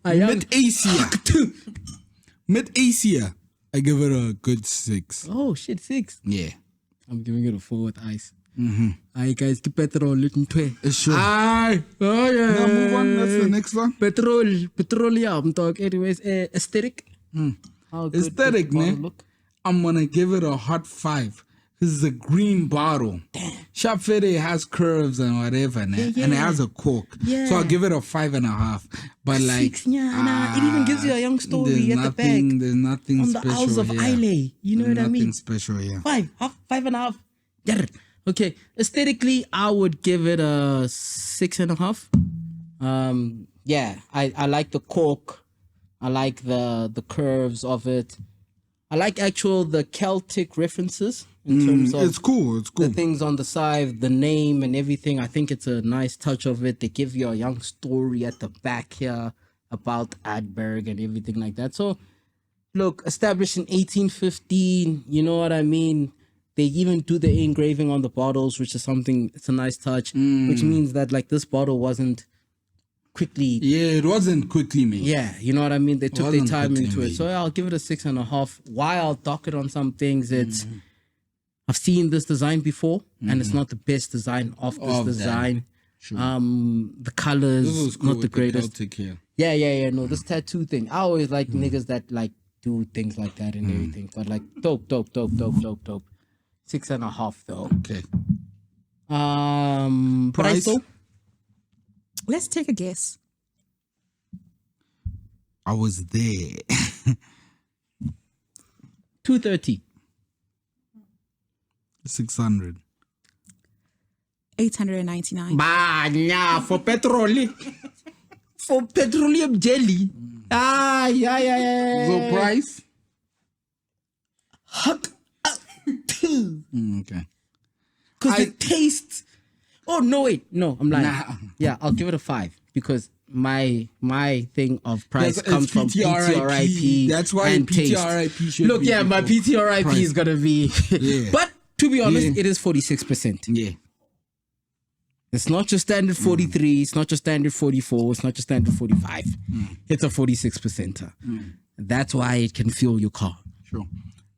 mid-Asia, I give it a good 6.
Oh shit, 6.
Yeah.
I'm giving it a 4 with ice. Alright guys, keep petrol looking to
Sure.
Aye. Oh yeah.
Now move on. That's the next one.
Petroleum talk. Anyways, aesthetic. How good
Aesthetic,
does the bottle
man.
look?
I'm gonna give it a hot 5. This is a green bottle. Damn. Sharp Fede has curves and whatever, and it has a cork.
Yeah.
So I'll give it a 5.5. But like,
6, it even gives you a young story at the back.
There's nothing
On
special
the Isles of
here.
Islay. You know what I mean?
Nothing special here.
5.5. Yeah. Okay. Aesthetically, I would give it a 6.5. Yeah, I like the cork. I like the curves of it. I like the Celtic references in terms of
It's cool.
the things on the side, the name and everything. I think it's a nice touch of it. They give you a young story at the back here about Ardbeg and everything like that. So, look, established in 1815, you know what I mean? They even do the engraving on the bottles, which is something, it's a nice touch, which means that like this bottle wasn't quickly.
Yeah, it wasn't quickly made.
Yeah, you know what I mean? They took their
wasn't
time
quickly
into it.
made.
So I'll give it a 6.5. Why I'll dock it on some things, it's I've seen this design before, and it's not the best design of this design.
Sure.
The colors
This was cool
not the
with
greatest.
Celtic here.
Yeah. No, this tattoo thing. I always like niggas that like do things like that and everything. But like dope. 6.5 though.
Okay.
Price though?
Let's take a guess.
I was there.
230.
600.
899.
Bah, yeah, for petrol. For petroleum jelly. Yeah.
So price? Okay.
Because it tastes. Oh no! Wait, no, I'm lying.
Nah.
Yeah, I'll give it a 5 because my thing of price
Yes,
comes
it's
from
PTRIP.
PTRIP.
That's why
and
PTRIP
taste.
should
Look,
be
yeah, my
before
PTRIP
price.
is gonna be.
Yeah.
But to be honest,
Yeah.
it is 46%.
Yeah.
It's not just standard 43. It's not just standard 44. It's not just standard 45. It's a 46%. That's why it can fuel your car.
Sure.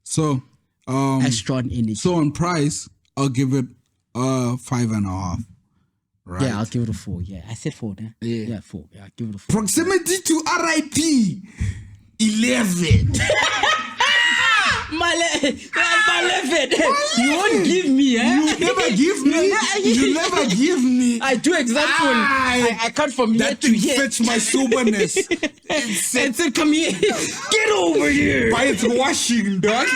So,
Astron energy.
so on price, I'll give it 5.5. Right.
Yeah, I'll give it a 4. Yeah, I said 4. Né?
Yeah.
4. Yeah, I'll give it a 4.
Proximity to RIP 11.
My left. You won't give me, eh?
You never give me. You never give me.
I do exactly. I cut from here
That
to
thing
here.
fetch my soberness.
And said, come here. Get over here.
By its washing, dog.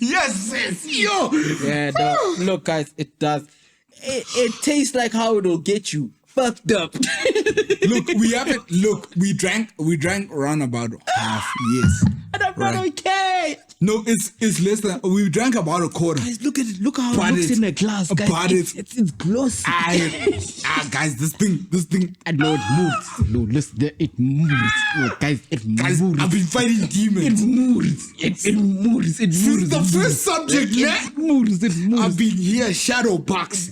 Yes, yo.
Yeah, dog. Look, guys, it does. It tastes like how it'll get you fucked up.
Look, we haven't. Look, we drank around about half. Yes.
And I'm not okay.
No, it's less than. We drank about a quarter.
Guys, look at it. Look how
But
it looks
it's-
in the glass, guys.
but
It's glossy.
Guys, this thing.
And no, it moves. No, listen, it moves. No, guys, it
Guys,
moves.
I've been fighting demons.
It moves. It moves. It
Since
moves.
the first subject, man.
It moves. It moves.
I've been here, shadow box.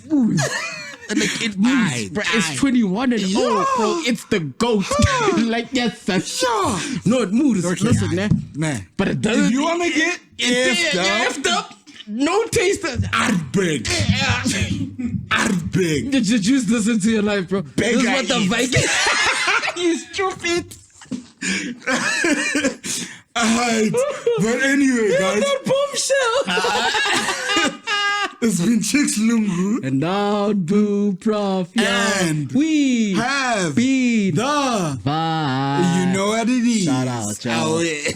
Like it moves, bro. It's 21 and bro. It's the goat. Like yes, sir.
Sure.
No, it moves.
Okay,
Listen,
nah.
but it doesn't.
If you wanna get
effed up, no taste.
Ardbeg. Ardbeg.
Just use this into your life, bro. This is what the
Beggar
Viking. You stupid.
Alright. But anyway, guys,
That bombshell.
it's been Chix Lungu.
And now do prof. Yeah.
And
we
have
be
the
vibe.
you know what it is.
Shout out, y'all.
Oh, yeah.